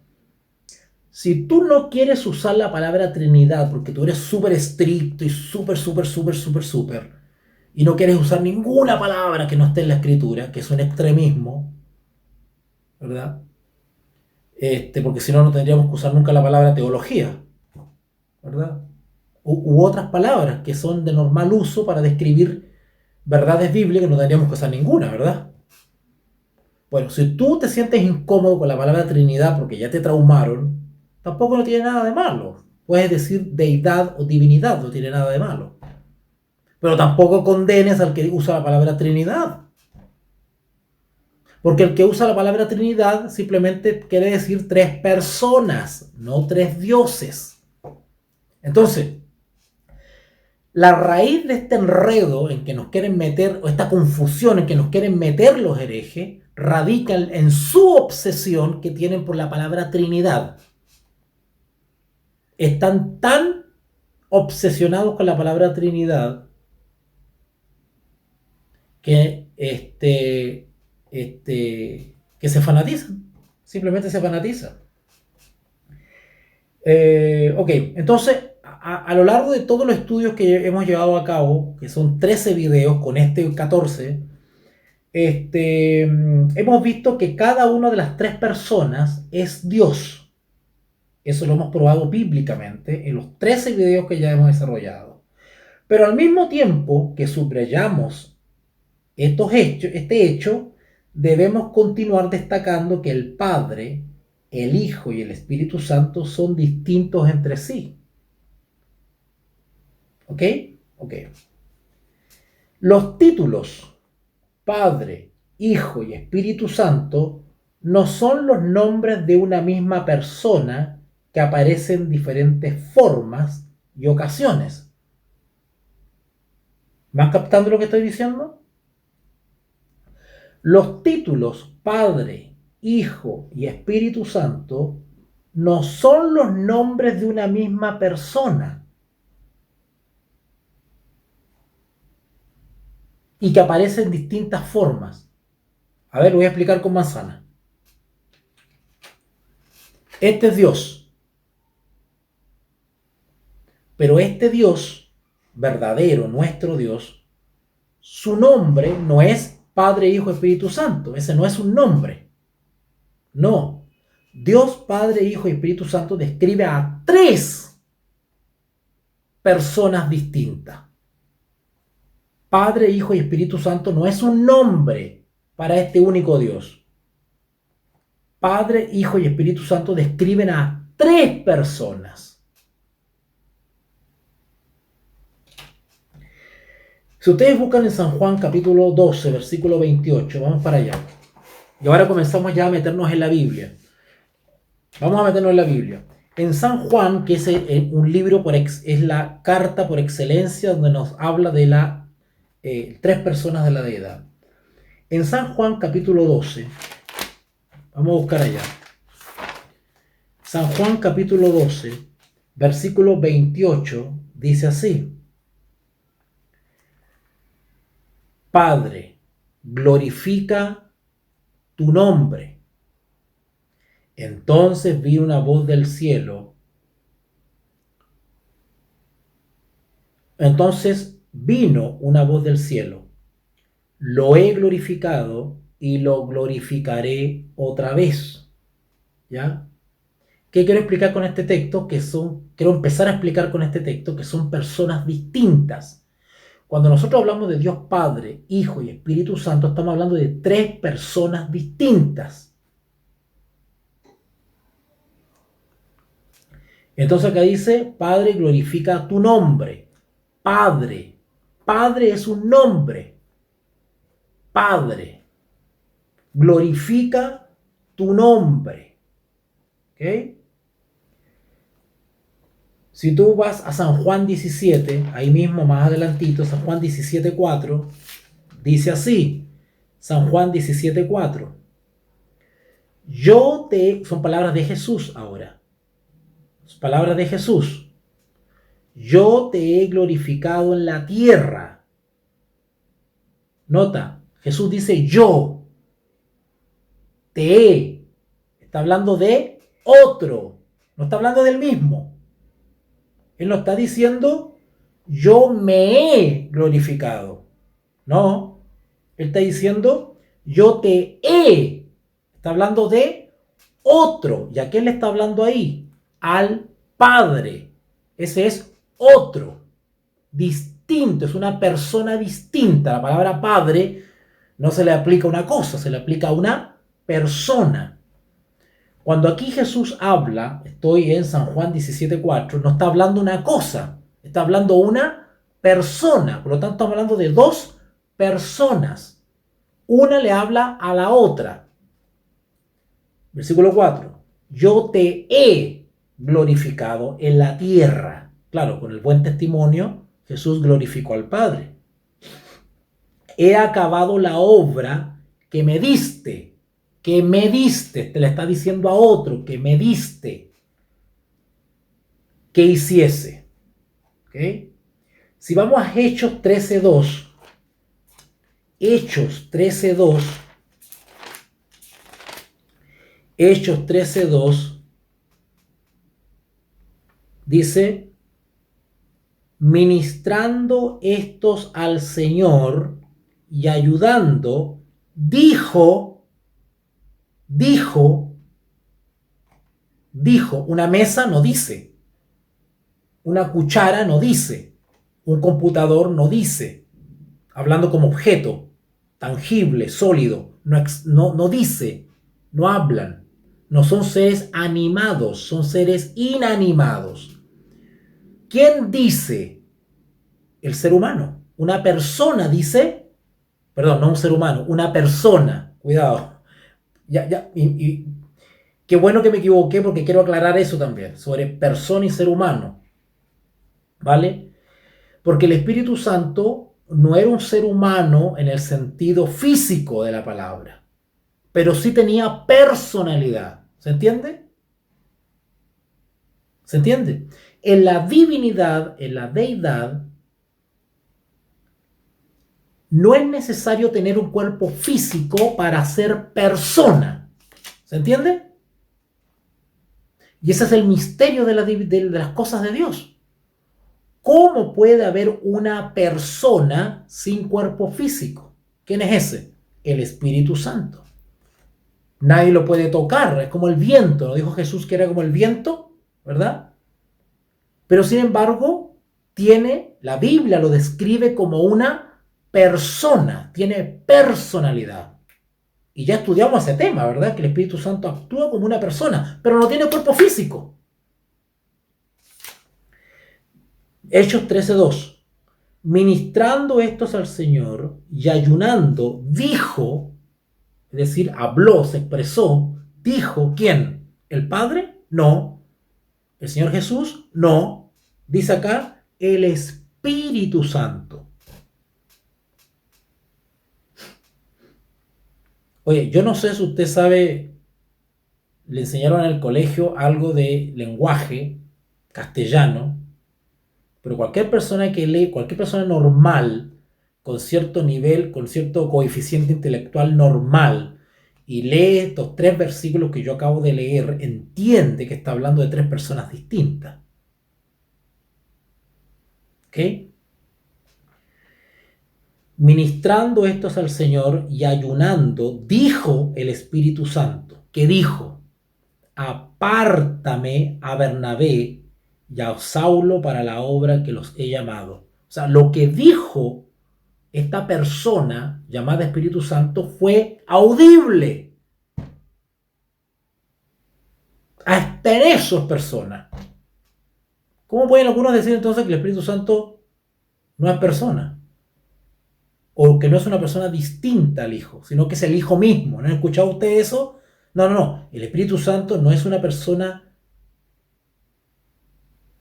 Speaker 2: Si tú no quieres usar la palabra Trinidad porque tú eres súper estricto y súper, y no quieres usar ninguna palabra que no esté en la escritura, que es un extremismo, ¿verdad? Porque si no, no tendríamos que usar nunca la palabra teología, ¿verdad? U otras palabras que son de normal uso para describir verdades bíblicas, no tendríamos que usar ninguna, ¿verdad? Bueno, si tú te sientes incómodo con la palabra Trinidad porque ya te traumaron, tampoco no tiene nada de malo. Puedes decir deidad o divinidad, no tiene nada de malo. Pero tampoco condenes al que usa la palabra Trinidad. Porque el que usa la palabra Trinidad simplemente quiere decir tres personas, no tres dioses. Entonces, la raíz de este enredo en que nos quieren meter, o esta confusión en que nos quieren meter los herejes, radica en su obsesión que tienen por la palabra Trinidad. Están tan obsesionados con la palabra Trinidad que, que se fanatizan. Simplemente se fanatizan. Ok, entonces, a lo largo de todos los estudios que hemos llevado a cabo, que son 13 videos, con este 14, hemos visto que cada una de las tres personas es Dios. Eso lo hemos probado bíblicamente en los 13 videos que ya hemos desarrollado. Pero al mismo tiempo que subrayamos este hecho, debemos continuar destacando que el Padre, el Hijo y el Espíritu Santo son distintos entre sí. ¿Ok? Ok. Los títulos Padre, Hijo y Espíritu Santo no son los nombres de una misma persona que aparecen en diferentes formas y ocasiones. ¿Van captando lo que estoy diciendo? Los títulos Padre, Hijo y Espíritu Santo no son los nombres de una misma persona y que aparecen en distintas formas. A ver, lo voy a explicar con manzana. Este es Dios. Pero este Dios, verdadero, nuestro Dios, su nombre no es Padre, Hijo, Espíritu Santo. Ese no es un nombre. No. Dios, Padre, Hijo y Espíritu Santo describe a tres personas distintas. Padre, Hijo y Espíritu Santo no es un nombre para este único Dios. Padre, Hijo y Espíritu Santo describen a tres personas. Si ustedes buscan en San Juan capítulo 12, versículo 28, vamos para allá. Y ahora comenzamos ya a meternos en la Biblia. Vamos a meternos en la Biblia. En San Juan, que es un libro, es la carta por excelencia donde nos habla de las tres personas de la deidad. En San Juan capítulo 12, vamos a buscar allá. San Juan capítulo 12, versículo 28, dice así. Padre, glorifica tu nombre. Entonces vi una voz del cielo. Entonces vino una voz del cielo. Lo he glorificado y lo glorificaré otra vez. ¿Ya? ¿Qué quiero explicar con este texto? Quiero empezar a explicar con este texto que son personas distintas. Cuando nosotros hablamos de Dios Padre, Hijo y Espíritu Santo, estamos hablando de tres personas distintas. Entonces acá dice, Padre, glorifica tu nombre. Padre. Padre es un nombre. Padre. Glorifica tu nombre. ¿Ok? Si tú vas a San Juan 17, ahí mismo más adelantito, San Juan 17:4, dice así, San Juan 17:4. Son palabras de Jesús ahora. Palabras de Jesús. Yo te he glorificado en la tierra. Nota, Jesús dice yo te he. Está hablando de otro. No está hablando del mismo. Él no está diciendo, yo me he glorificado. No. Él está diciendo, yo te he. Está hablando de otro. ¿Y a quién le está hablando ahí? Al Padre. Ese es otro. Distinto. Es una persona distinta. La palabra Padre no se le aplica a una cosa, se le aplica a una persona. Cuando aquí Jesús habla, estoy en San Juan 17:4, no está hablando una cosa, está hablando una persona. Por lo tanto, estamos hablando de dos personas. Una le habla a la otra. Versículo 4. Yo te he glorificado en la tierra. Claro, con el buen testimonio, Jesús glorificó al Padre. He acabado la obra que me diste. Que me diste. Te le está diciendo a otro que me diste. Que hiciese. ¿Okay? Si vamos a Hechos 13:2. Hechos 13:2. Hechos 13:2. Dice, ministrando estos al Señor y ayudando, dijo, una mesa no dice, una cuchara no dice, un computador no dice, hablando como objeto, tangible, sólido, no dice, no hablan, no son seres animados, son seres inanimados. ¿Quién dice? El ser humano. Una persona dice, perdón, no un ser humano, una persona, cuidado. Y qué bueno que me equivoqué porque quiero aclarar eso también, sobre persona y ser humano, ¿vale? Porque el Espíritu Santo no era un ser humano en el sentido físico de la palabra, pero sí tenía personalidad, ¿se entiende? ¿Se entiende? En la divinidad, en la deidad, no es necesario tener un cuerpo físico para ser persona. ¿Se entiende? Y ese es el misterio de las cosas de Dios. ¿Cómo puede haber una persona sin cuerpo físico? ¿Quién es ese? El Espíritu Santo. Nadie lo puede tocar, es como el viento. ¿No dijo Jesús que era como el viento? ¿Verdad? Pero sin embargo, la Biblia lo describe como una persona, tiene personalidad. Y ya estudiamos ese tema, ¿verdad? Que el Espíritu Santo actúa como una persona, pero no tiene cuerpo físico. Hechos 13:2. Ministrando estos al Señor y ayunando, dijo, es decir, habló, se expresó, dijo, ¿quién? ¿El Padre? No. ¿El Señor Jesús? No. Dice acá, el Espíritu Santo. Oye, yo no sé si usted sabe, le enseñaron en el colegio algo de lenguaje castellano, pero cualquier persona que lee, cualquier persona normal, con cierto nivel, con cierto coeficiente intelectual normal, y lee estos 3 versículos que yo acabo de leer, entiende que está hablando de 3 personas distintas. ¿Ok? Ministrando estos al Señor y ayunando, dijo el Espíritu Santo, que dijo, apártame a Bernabé y a Saulo para la obra que los he llamado. O sea, lo que dijo esta persona llamada Espíritu Santo fue audible. Hasta en eso es persona. ¿Cómo pueden algunos decir entonces que el Espíritu Santo no es persona? O que no es una persona distinta al Hijo, sino que es el Hijo mismo. ¿No han escuchado ustedes eso? No. El Espíritu Santo no es una persona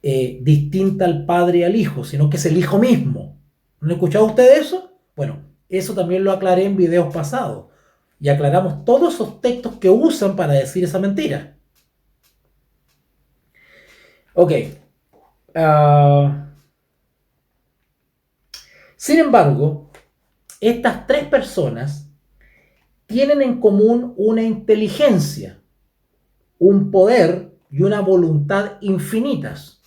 Speaker 2: distinta al Padre y al Hijo, sino que es el Hijo mismo. ¿No han escuchado ustedes eso? Bueno, eso también lo aclaré en videos pasados. Y aclaramos todos esos textos que usan para decir esa mentira. Ok. Sin embargo, estas 3 personas tienen en común una inteligencia, un poder y una voluntad infinitas.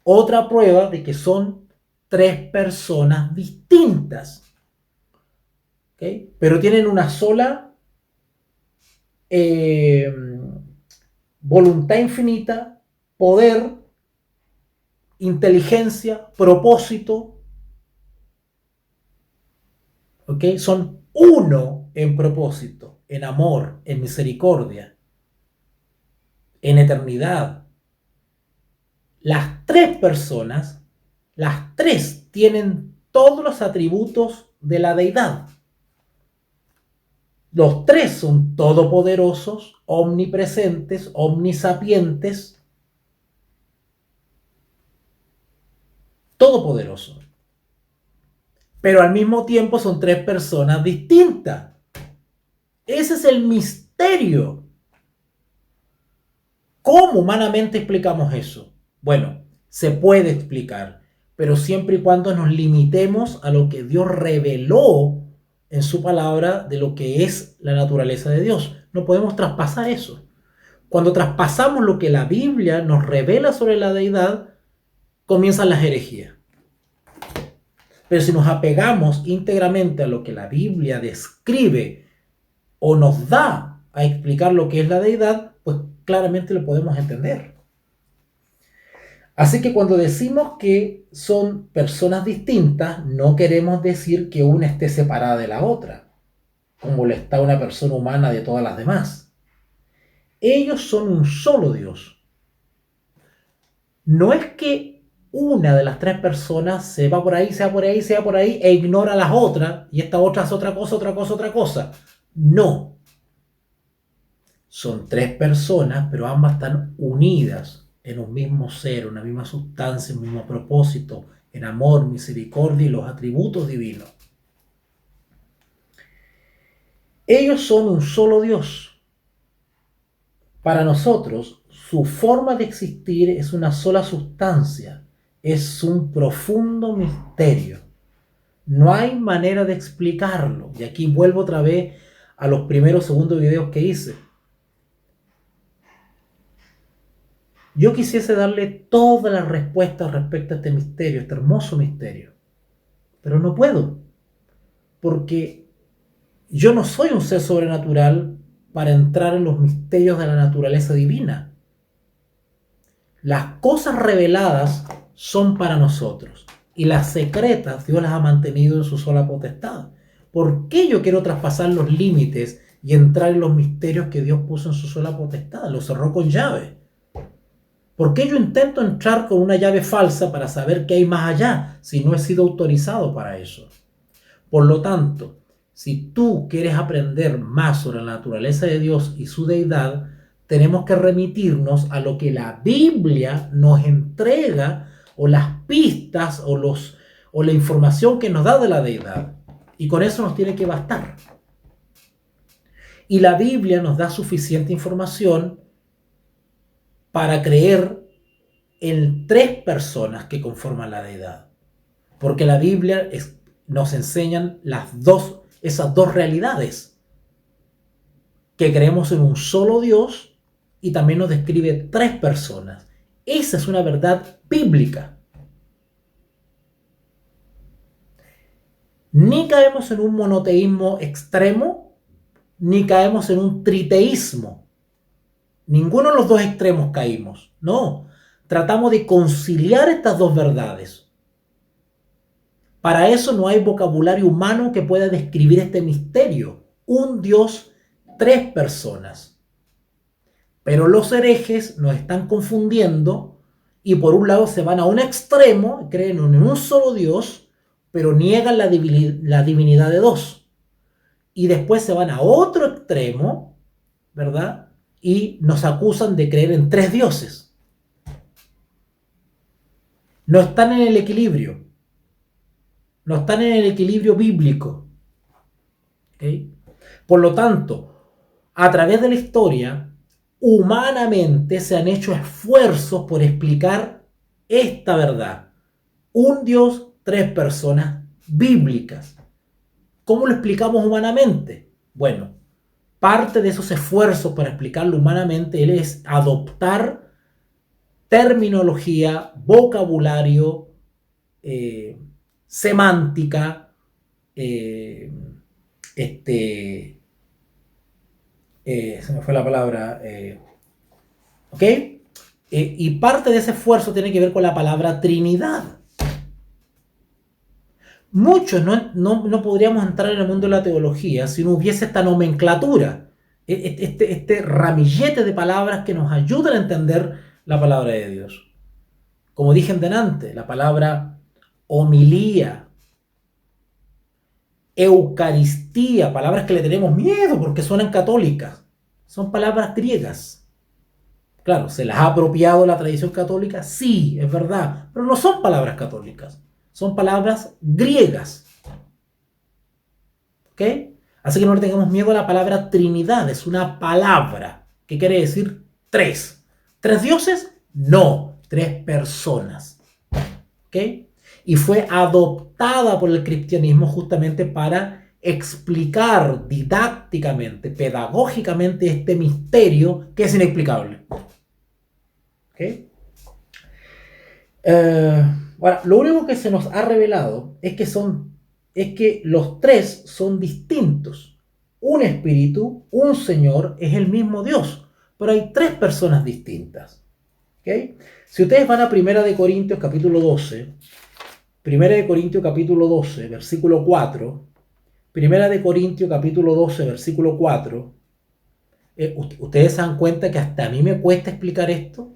Speaker 2: Otra prueba de que son tres personas distintas. ¿Okay? Pero tienen una sola voluntad infinita, poder, inteligencia, propósito. ¿Okay? Son uno en propósito, en amor, en misericordia, en eternidad. Las tres personas, las tres tienen todos los atributos de la deidad. Los tres son todopoderosos, omnipresentes, omnisapientes, todopoderosos. Pero al mismo tiempo son tres personas distintas. Ese es el misterio. ¿Cómo humanamente explicamos eso? Bueno, se puede explicar, pero siempre y cuando nos limitemos a lo que Dios reveló en su palabra de lo que es la naturaleza de Dios. No podemos traspasar eso. Cuando traspasamos lo que la Biblia nos revela sobre la deidad, comienzan las herejías. Pero si nos apegamos íntegramente a lo que la Biblia describe o nos da a explicar lo que es la deidad, pues claramente lo podemos entender. Así que cuando decimos que son personas distintas, no queremos decir que una esté separada de la otra, como lo está una persona humana de todas las demás. Ellos son un solo Dios. No es que una de las tres personas se va por ahí, se va por ahí, se va por ahí e ignora a las otras y esta otra es otra cosa, otra cosa, otra cosa. No. Son tres personas, pero ambas están unidas en un mismo ser, una misma sustancia, un mismo propósito, en amor, misericordia y los atributos divinos. Ellos son un solo Dios. Para nosotros, su forma de existir es una sola sustancia, es un profundo misterio. No hay manera de explicarlo. Y aquí vuelvo otra vez a los primeros segundos videos que hice. Yo quisiese darle todas las respuestas respecto a este misterio, este hermoso misterio. Pero no puedo. Porque yo no soy un ser sobrenatural para entrar en los misterios de la naturaleza divina. Las cosas reveladas son para nosotros. Y las secretas Dios las ha mantenido en su sola potestad. ¿Por qué yo quiero traspasar los límites y entrar en los misterios que Dios puso en su sola potestad? Lo cerró con llave. ¿Por qué yo intento entrar con una llave falsa para saber qué hay más allá si no he sido autorizado para eso? Por lo tanto, si tú quieres aprender más sobre la naturaleza de Dios y su deidad, tenemos que remitirnos a lo que la Biblia nos entrega o las pistas o la información que nos da de la deidad. Y con eso nos tiene que bastar. Y la Biblia nos da suficiente información para creer en tres personas que conforman la deidad. Porque la Biblia nos enseñan esas dos realidades. Que creemos en un solo Dios y también nos describe tres personas. Esa es una verdad bíblica. Ni caemos en un monoteísmo extremo, ni caemos en un triteísmo. Ninguno de los dos extremos caímos. No, tratamos de conciliar estas dos verdades. Para eso no hay vocabulario humano que pueda describir este misterio. Un Dios, tres personas. Pero los herejes nos están confundiendo y por un lado se van a un extremo, creen en un solo Dios, pero niegan la divinidad de dos. Y después se van a otro extremo, ¿verdad? Y nos acusan de creer en tres dioses. No están en el equilibrio. No están en el equilibrio bíblico. ¿Okay? Por lo tanto, a través de la historia, humanamente se han hecho esfuerzos por explicar esta verdad. Un Dios, tres personas bíblicas. ¿Cómo lo explicamos humanamente? Bueno, parte de esos esfuerzos para explicarlo humanamente él es adoptar terminología, vocabulario, semántica, se me fue la palabra, ¿ok? Y parte de ese esfuerzo tiene que ver con la palabra Trinidad. Muchos no podríamos entrar en el mundo de la teología si no hubiese esta nomenclatura, este ramillete de palabras que nos ayudan a entender la palabra de Dios. Como dije antes, la palabra homilía, eucaristía, palabras que le tenemos miedo porque suenan católicas, son palabras griegas. Claro, ¿se las ha apropiado la tradición católica? Sí, es verdad, pero no son palabras católicas, son palabras griegas. ¿Ok? Así que no le tengamos miedo a la palabra Trinidad, es una palabra que quiere decir tres. ¿Tres dioses? No, tres personas. ¿Ok? Y fue adoptada por el cristianismo justamente para explicar didácticamente, pedagógicamente este misterio que es inexplicable. ¿Ok? Bueno, lo único que se nos ha revelado es que los tres son distintos. Un espíritu, un Señor, es el mismo Dios, pero hay tres personas distintas. ¿Okay? Si ustedes van a 1 Corintios capítulo 12, 1 Corintios capítulo 12, versículo 4, 1 Corintios capítulo 12, versículo 4, ustedes se dan cuenta que hasta a mí me cuesta explicar esto.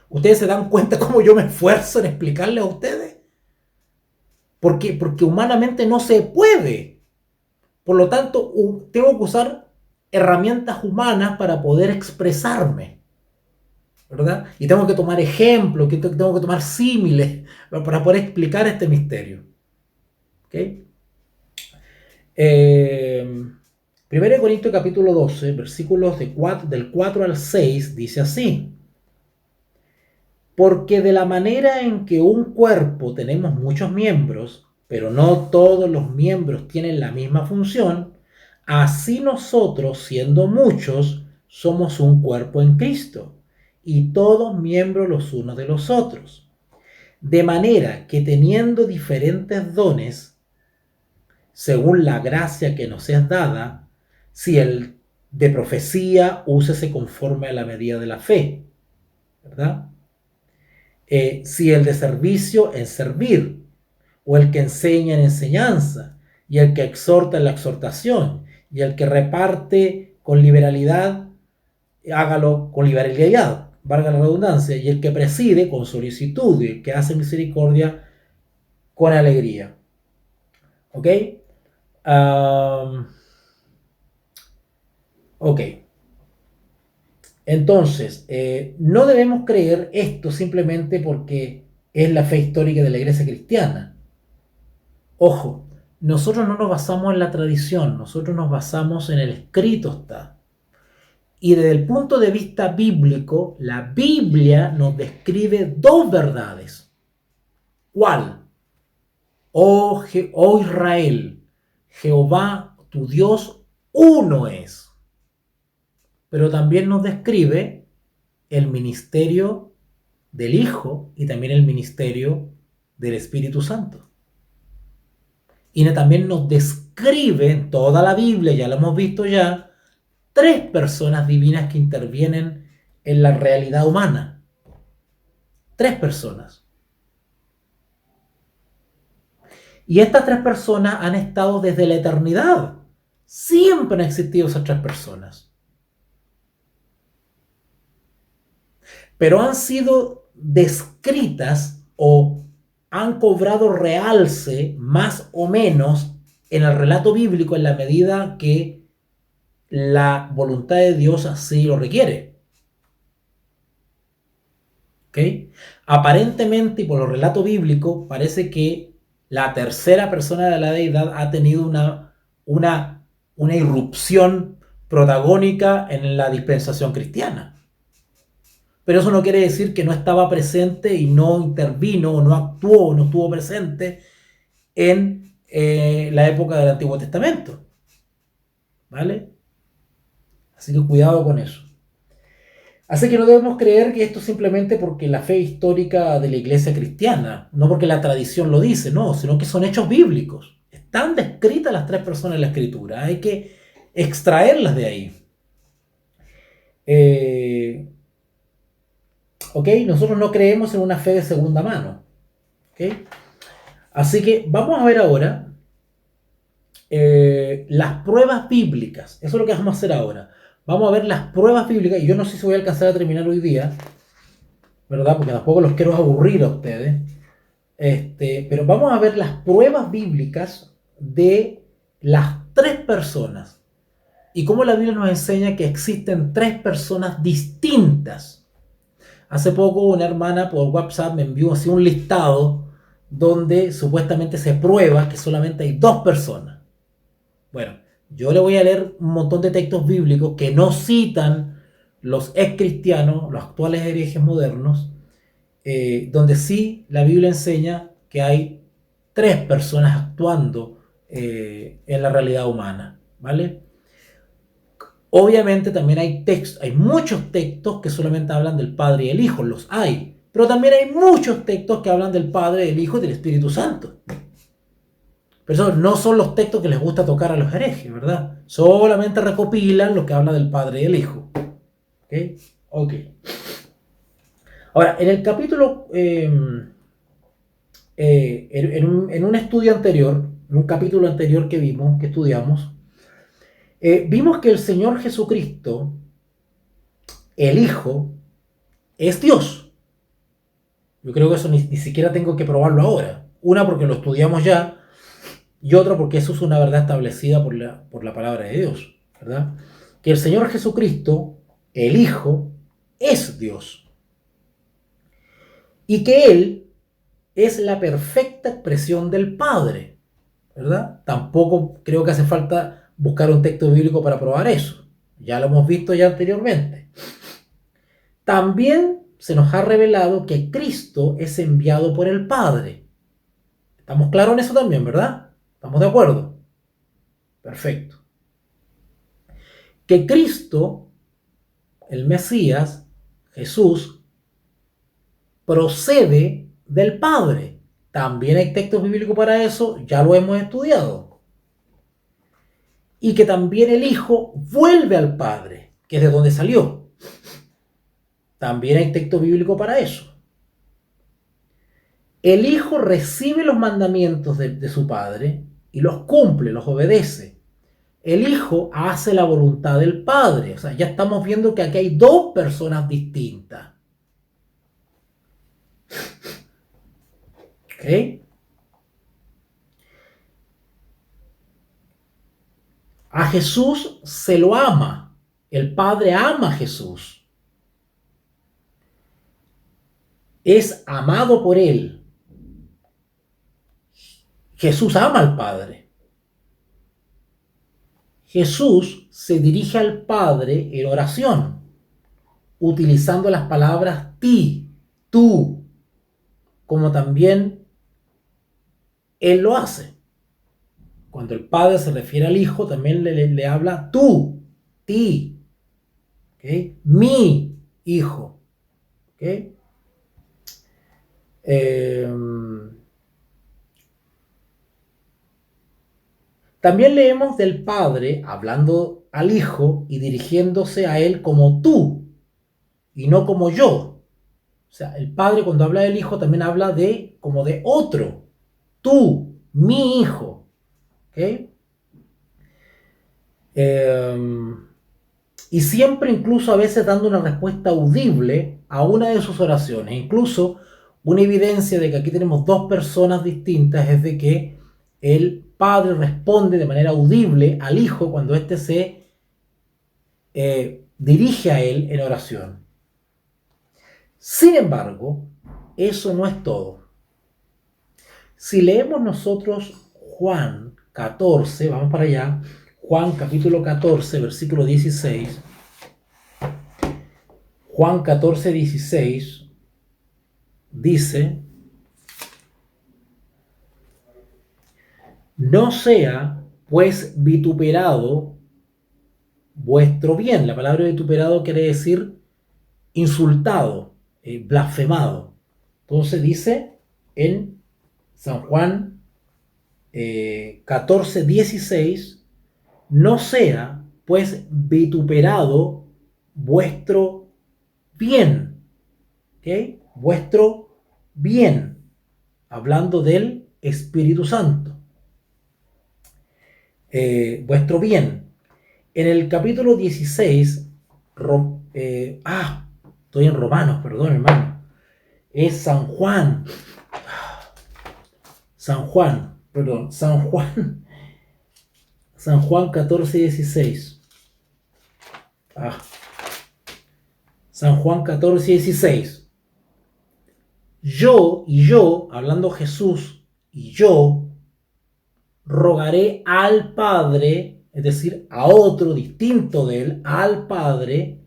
Speaker 2: ¿Ustedes se dan cuenta cómo yo me esfuerzo en explicarle a ustedes? Porque humanamente no se puede. Por lo tanto, tengo que usar herramientas humanas para poder expresarme, ¿verdad? Y tengo que tomar ejemplos, tengo que tomar símiles para poder explicar este misterio. ¿Ok? 1 Corintios capítulo 12, versículos del 4 al 6, dice así: porque de la manera en que un cuerpo tenemos muchos miembros, pero no todos los miembros tienen la misma función, así nosotros, siendo muchos, somos un cuerpo en Cristo, y todos miembros los unos de los otros. De manera que teniendo diferentes dones, según la gracia que nos es dada, si el de profecía, úsese conforme a la medida de la fe, ¿verdad? Si el de servicio, en servir, o el que enseña en enseñanza, y el que exhorta en la exhortación, y el que reparte con liberalidad, hágalo con liberalidad, valga la redundancia, y el que preside con solicitud, y el que hace misericordia con alegría. ¿Ok? Ok. Entonces, no debemos creer esto simplemente porque es la fe histórica de la iglesia cristiana. Ojo, nosotros no nos basamos en la tradición, nosotros nos basamos en el escrito está. Y desde el punto de vista bíblico, la Biblia nos describe dos verdades. ¿Cuál? Oh Israel, Jehová tu Dios uno es. Pero también nos describe el ministerio del Hijo y también el ministerio del Espíritu Santo. Y también nos describe en toda la Biblia, ya lo hemos visto ya, tres personas divinas que intervienen en la realidad humana. Tres personas. Y estas tres personas han estado desde la eternidad. Siempre han existido esas tres personas. Pero han sido descritas o han cobrado realce más o menos en el relato bíblico en la medida que la voluntad de Dios así lo requiere. ¿Ok? Aparentemente, y por los relatos bíblicos, parece que la tercera persona de la deidad ha tenido una irrupción protagónica en la dispensación cristiana. Pero eso no quiere decir que no estaba presente y no intervino, o no actuó, o no estuvo presente en la época del Antiguo Testamento. ¿vale? Así que cuidado con eso. Así que no debemos creer que esto es simplemente porque la fe histórica de la iglesia cristiana, no porque la tradición lo dice, no, sino que son hechos bíblicos. Están descritas las tres personas en la escritura, hay que extraerlas de ahí. ¿Ok? Nosotros no creemos en una fe de segunda mano. ¿Ok? Así que vamos a ver ahora las pruebas bíblicas. Eso es lo que vamos a hacer ahora. Vamos a ver las pruebas bíblicas. Y yo no sé si voy a alcanzar a terminar hoy día, ¿verdad? Porque tampoco los quiero aburrir a ustedes. Pero vamos a ver las pruebas bíblicas de las tres personas. Y cómo la Biblia nos enseña que existen tres personas distintas. Hace poco una hermana por WhatsApp me envió así un listado donde supuestamente se prueba que solamente hay dos personas. Bueno, yo le voy a leer un montón de textos bíblicos que no citan los ex cristianos, los actuales herejes modernos, donde sí la Biblia enseña que hay tres personas actuando en la realidad humana, ¿vale? Obviamente también hay muchos textos que solamente hablan del Padre y el Hijo, los hay, pero también hay muchos textos que hablan del Padre, del Hijo y del Espíritu Santo. Pero esos no son los textos que les gusta tocar a los herejes, ¿verdad? Solamente recopilan lo que habla del Padre y el Hijo. ¿Ok? Ok. Ahora, en el capítulo, en un estudio anterior, en un capítulo anterior que vimos, que estudiamos, vimos que el Señor Jesucristo, el Hijo, es Dios. Yo creo que eso ni siquiera tengo que probarlo ahora. Una, porque lo estudiamos ya, y otra, porque eso es una verdad establecida por la palabra de Dios, ¿verdad? Que el Señor Jesucristo, el Hijo, es Dios. Y que Él es la perfecta expresión del Padre, ¿verdad? Tampoco creo que hace falta buscar un texto bíblico para probar eso. Ya lo hemos visto ya anteriormente. También se nos ha revelado que Cristo es enviado por el Padre. ¿Estamos claros en eso también, verdad? ¿Estamos de acuerdo? Perfecto. Que Cristo, el Mesías, Jesús, procede del Padre. También hay textos bíblicos para eso, ya lo hemos estudiado. Y que también el Hijo vuelve al Padre, que es de donde salió. También hay texto bíblico para eso. El Hijo recibe los mandamientos de su Padre y los cumple, los obedece. El Hijo hace la voluntad del Padre. O sea, ya estamos viendo que aquí hay dos personas distintas. ¿Ok? A Jesús se lo ama. El Padre ama a Jesús. Es amado por Él. Jesús ama al Padre. Jesús se dirige al Padre en oración, utilizando las palabras ti, tú, como también Él lo hace. Cuando el Padre se refiere al Hijo, también le habla tú, ti, ¿okay? Mi Hijo. ¿Okay? También leemos del Padre hablando al Hijo y dirigiéndose a Él como tú y no como yo. O sea, el Padre cuando habla del Hijo también habla de como de otro. Tú, mi Hijo. ¿Okay? Y siempre incluso a veces dando una respuesta audible a una de sus oraciones. Incluso una evidencia de que aquí tenemos dos personas distintas es de que el Padre responde de manera audible al Hijo cuando éste se dirige a Él en oración. Sin embargo, eso no es todo. Si leemos nosotros Juan 14, vamos para allá, Juan capítulo 14, versículo 16. Juan 14, 16 dice: no sea pues vituperado vuestro bien. La palabra vituperado quiere decir insultado, blasfemado. Entonces dice en San Juan 14:16, no sea pues vituperado vuestro bien, ¿ok? Vuestro bien, hablando del Espíritu Santo, vuestro bien. En el capítulo 16, estoy en Romanos, perdón hermano, es San Juan 14:16. San Juan 14:16. Yo, hablando Jesús, y yo rogaré al Padre, es decir, a otro distinto de él, al Padre,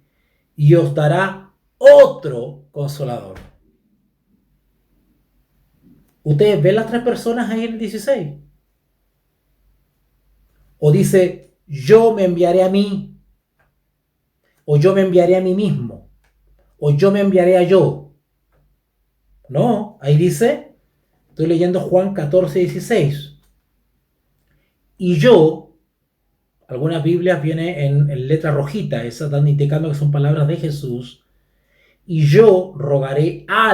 Speaker 2: y os dará otro consolador. ¿Ustedes ven las tres personas ahí en el 16? O dice, yo me enviaré a mí, o yo me enviaré a mí mismo, o yo me enviaré a yo. No, ahí dice, estoy leyendo Juan 14:16. Y yo, algunas Biblias vienen en letra rojita, esas están indicando que son palabras de Jesús. Y yo rogaré a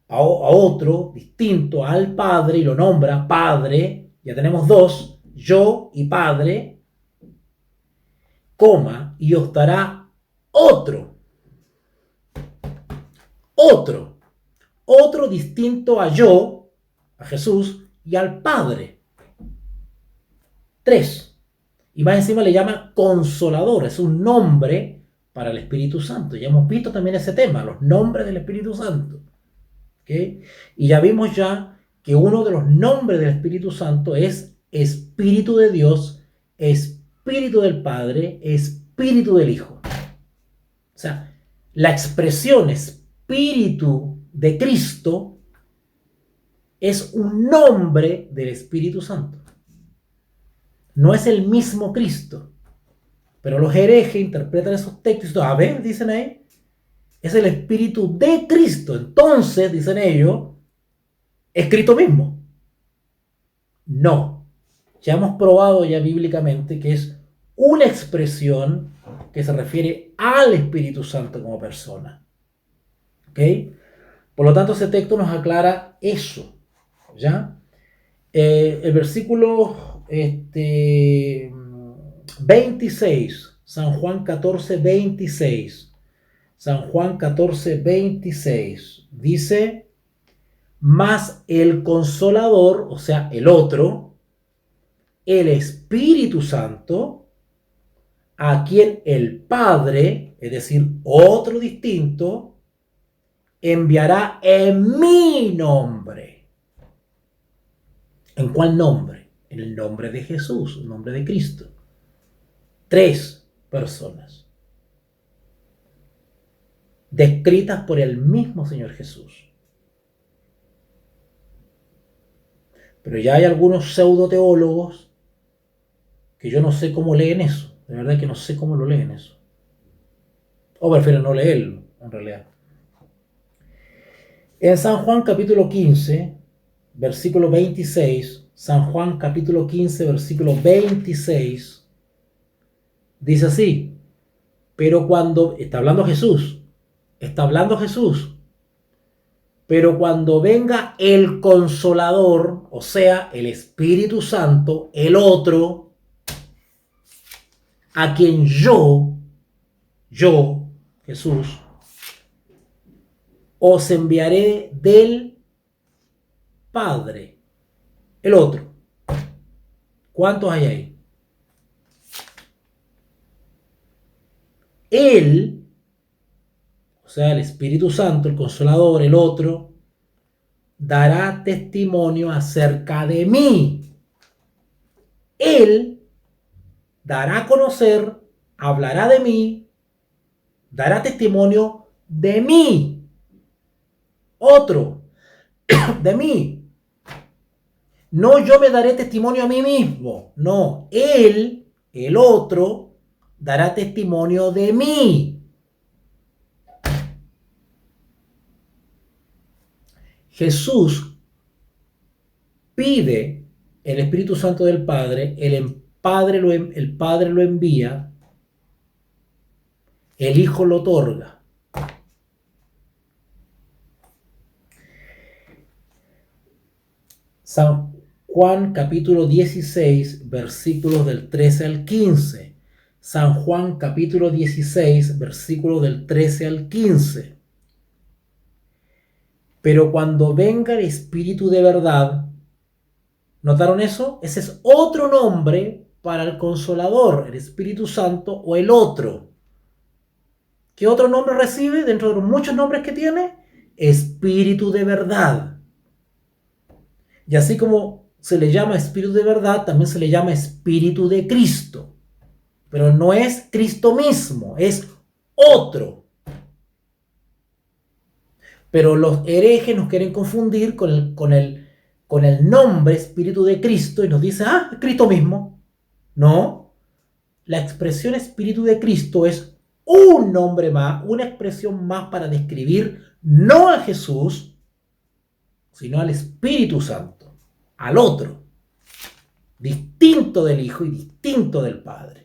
Speaker 2: otro distinto al Padre, y lo nombra Padre, ya tenemos dos, yo y Padre, coma, y os dará otro, otro distinto a yo, a Jesús, y al Padre. Tres. Y más encima le llaman consolador, es un nombre para el Espíritu Santo. Ya hemos visto también ese tema, los nombres del Espíritu Santo. ¿Okay? Y ya vimos ya que uno de los nombres del Espíritu Santo es Espíritu de Dios, Espíritu del Padre, Espíritu del Hijo. O sea, la expresión Espíritu de Cristo es un nombre del Espíritu Santo. No es el mismo Cristo. Pero los herejes interpretan esos textos. A ver, dicen ahí, es el Espíritu de Cristo. Entonces, dicen ellos, es Cristo mismo. No. Ya hemos probado ya bíblicamente que es una expresión que se refiere al Espíritu Santo como persona. ¿Ok? Por lo tanto, ese texto nos aclara eso. ¿Ya? El versículo 26, San Juan 14:26. San Juan 14:26 dice, mas el Consolador, o sea, el otro, el Espíritu Santo, a quien el Padre, es decir, otro distinto, enviará en mi nombre. ¿En cuál nombre? En el nombre de Jesús, el nombre de Cristo. Tres personas descritas por el mismo Señor Jesús. Pero ya hay algunos pseudoteólogos que yo no sé cómo leen eso. De verdad que no sé cómo lo leen eso. O prefieren no leerlo, en realidad. En San Juan capítulo 15, versículo 26, San Juan capítulo 15, versículo 26, dice así, pero cuando, está hablando Jesús, pero cuando venga el Consolador, o sea, el Espíritu Santo, el otro, a quien yo, Jesús, os enviaré del Padre, el otro. ¿Cuántos hay ahí? Él, o sea, el Espíritu Santo, el Consolador, el otro, dará testimonio acerca de mí. Él dará a conocer, hablará de mí, dará testimonio de mí. Otro, de mí. No yo me daré testimonio a mí mismo. No, él, el otro, dará testimonio de mí. Jesús pide el Espíritu Santo del Padre, el Padre lo envía, el Hijo lo otorga. San Juan capítulo 16, versículos del 13 al 15. San Juan capítulo 16, versículos del 13 al 15. Pero cuando venga el Espíritu de verdad, ¿notaron eso? Ese es otro nombre para el Consolador, el Espíritu Santo o el otro. ¿Qué otro nombre recibe dentro de los muchos nombres que tiene? Espíritu de verdad. Y así como se le llama Espíritu de verdad, también se le llama Espíritu de Cristo. Pero no es Cristo mismo, es otro. Pero los herejes nos quieren confundir con el nombre Espíritu de Cristo y nos dicen, es Cristo mismo. No, la expresión Espíritu de Cristo es un nombre más, una expresión más para describir no a Jesús, sino al Espíritu Santo, al otro, distinto del Hijo y distinto del Padre.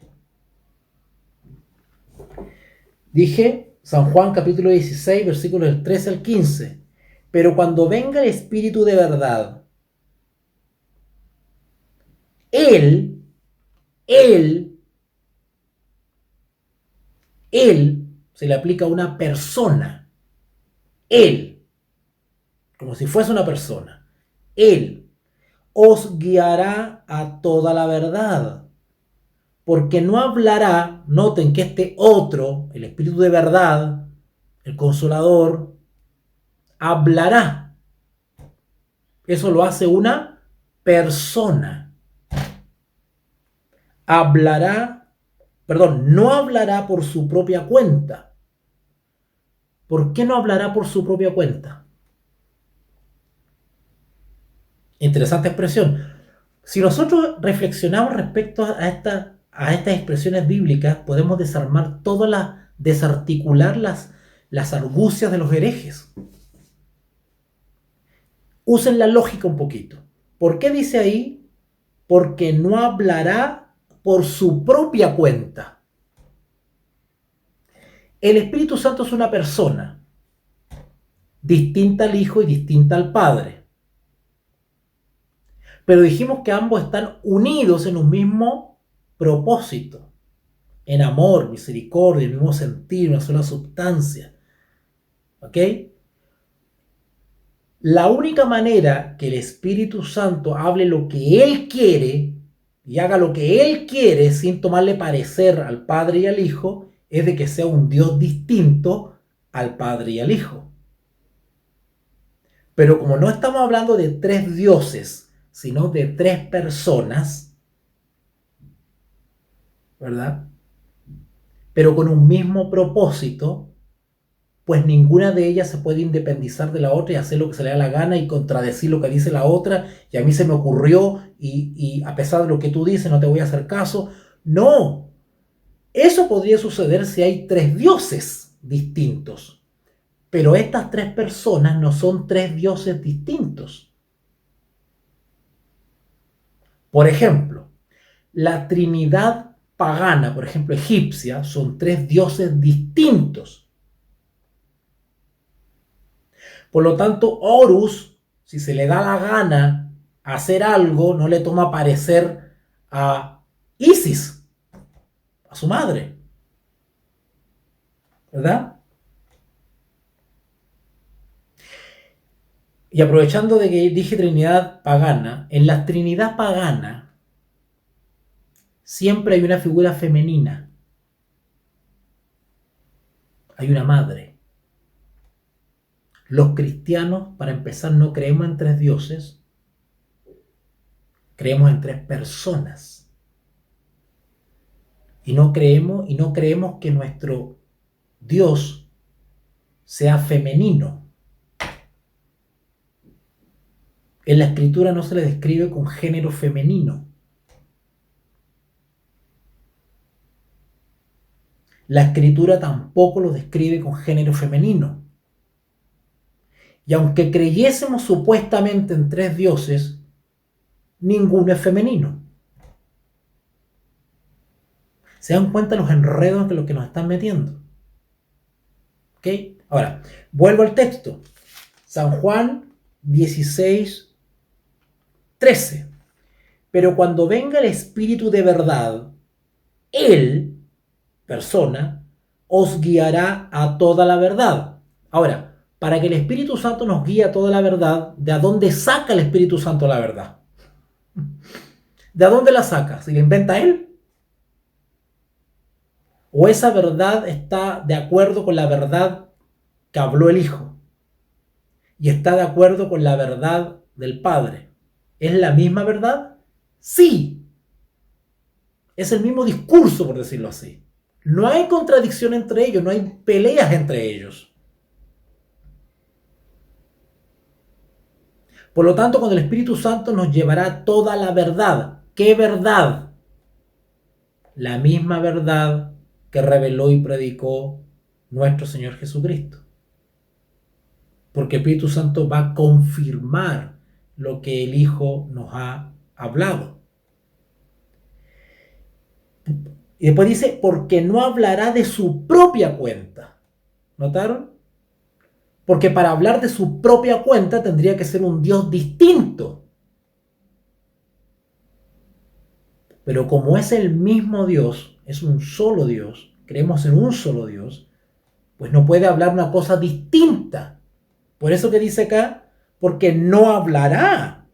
Speaker 2: Dije, San Juan capítulo 16, versículos del 13 al 15, pero cuando venga el Espíritu de verdad, Él se le aplica a una persona, Él, como si fuese una persona, Él os guiará a toda la verdad, porque no hablará, noten que este otro, el Espíritu de verdad, el Consolador, hablará. Eso lo hace una persona. No hablará por su propia cuenta. ¿Por qué no hablará por su propia cuenta? Interesante expresión. Si nosotros reflexionamos respecto a estas expresiones bíblicas, podemos desarticular las argucias de los herejes. Usen la lógica un poquito. ¿Por qué dice ahí? Porque no hablará por su propia cuenta. El Espíritu Santo es una persona, distinta al Hijo y distinta al Padre. Pero dijimos que ambos están unidos en un mismo propósito, en amor, misericordia, el mismo sentir, una sola sustancia. ¿Ok? La única manera que el Espíritu Santo hable lo que Él quiere y haga lo que Él quiere sin tomarle parecer al Padre y al Hijo es de que sea un Dios distinto al Padre y al Hijo. Pero como no estamos hablando de tres dioses, sino de tres personas, ¿verdad? Pero con un mismo propósito, pues ninguna de ellas se puede independizar de la otra y hacer lo que se le da la gana y contradecir lo que dice la otra, y a mí se me ocurrió, y a pesar de lo que tú dices no te voy a hacer caso. No, eso podría suceder si hay tres dioses distintos, pero estas tres personas no son tres dioses distintos. Por ejemplo, la Trinidad pagana, por ejemplo egipcia, son tres dioses distintos. Por lo tanto, Horus, si se le da la gana hacer algo, no le toma parecer a Isis, a su madre. ¿Verdad? Y aprovechando de que dije Trinidad pagana, en la Trinidad pagana siempre hay una figura femenina. Hay una madre. Los cristianos, para empezar, no creemos en tres dioses, creemos en tres personas. Y no creemos que nuestro Dios sea femenino. En la Escritura no se le describe con género femenino. La Escritura tampoco lo describe con género femenino. Y aunque creyésemos supuestamente en 3 dioses, ninguno es femenino. ¿Se dan cuenta los enredos de los que nos están metiendo? ¿Ok? Ahora, vuelvo al texto. San Juan 16:13. Pero cuando venga el Espíritu de verdad, Él, persona, os guiará a toda la verdad. Ahora, para que el Espíritu Santo nos guíe a toda la verdad, ¿de dónde saca el Espíritu Santo la verdad? ¿De dónde la saca? ¿Se la inventa Él? ¿O esa verdad está de acuerdo con la verdad que habló el Hijo? Y está de acuerdo con la verdad del Padre. ¿Es la misma verdad? Sí. Es el mismo discurso, por decirlo así. No hay contradicción entre ellos, no hay peleas entre ellos. Por lo tanto, cuando el Espíritu Santo nos llevará toda la verdad. ¿Qué verdad? La misma verdad que reveló y predicó nuestro Señor Jesucristo. Porque el Espíritu Santo va a confirmar lo que el Hijo nos ha hablado. Y después dice, porque no hablará de su propia cuenta. ¿Notaron? Porque para hablar de su propia cuenta tendría que ser un Dios distinto. Pero como es el mismo Dios, es un solo Dios, creemos en un solo Dios, pues no puede hablar una cosa distinta. Por eso que dice acá, porque no hablará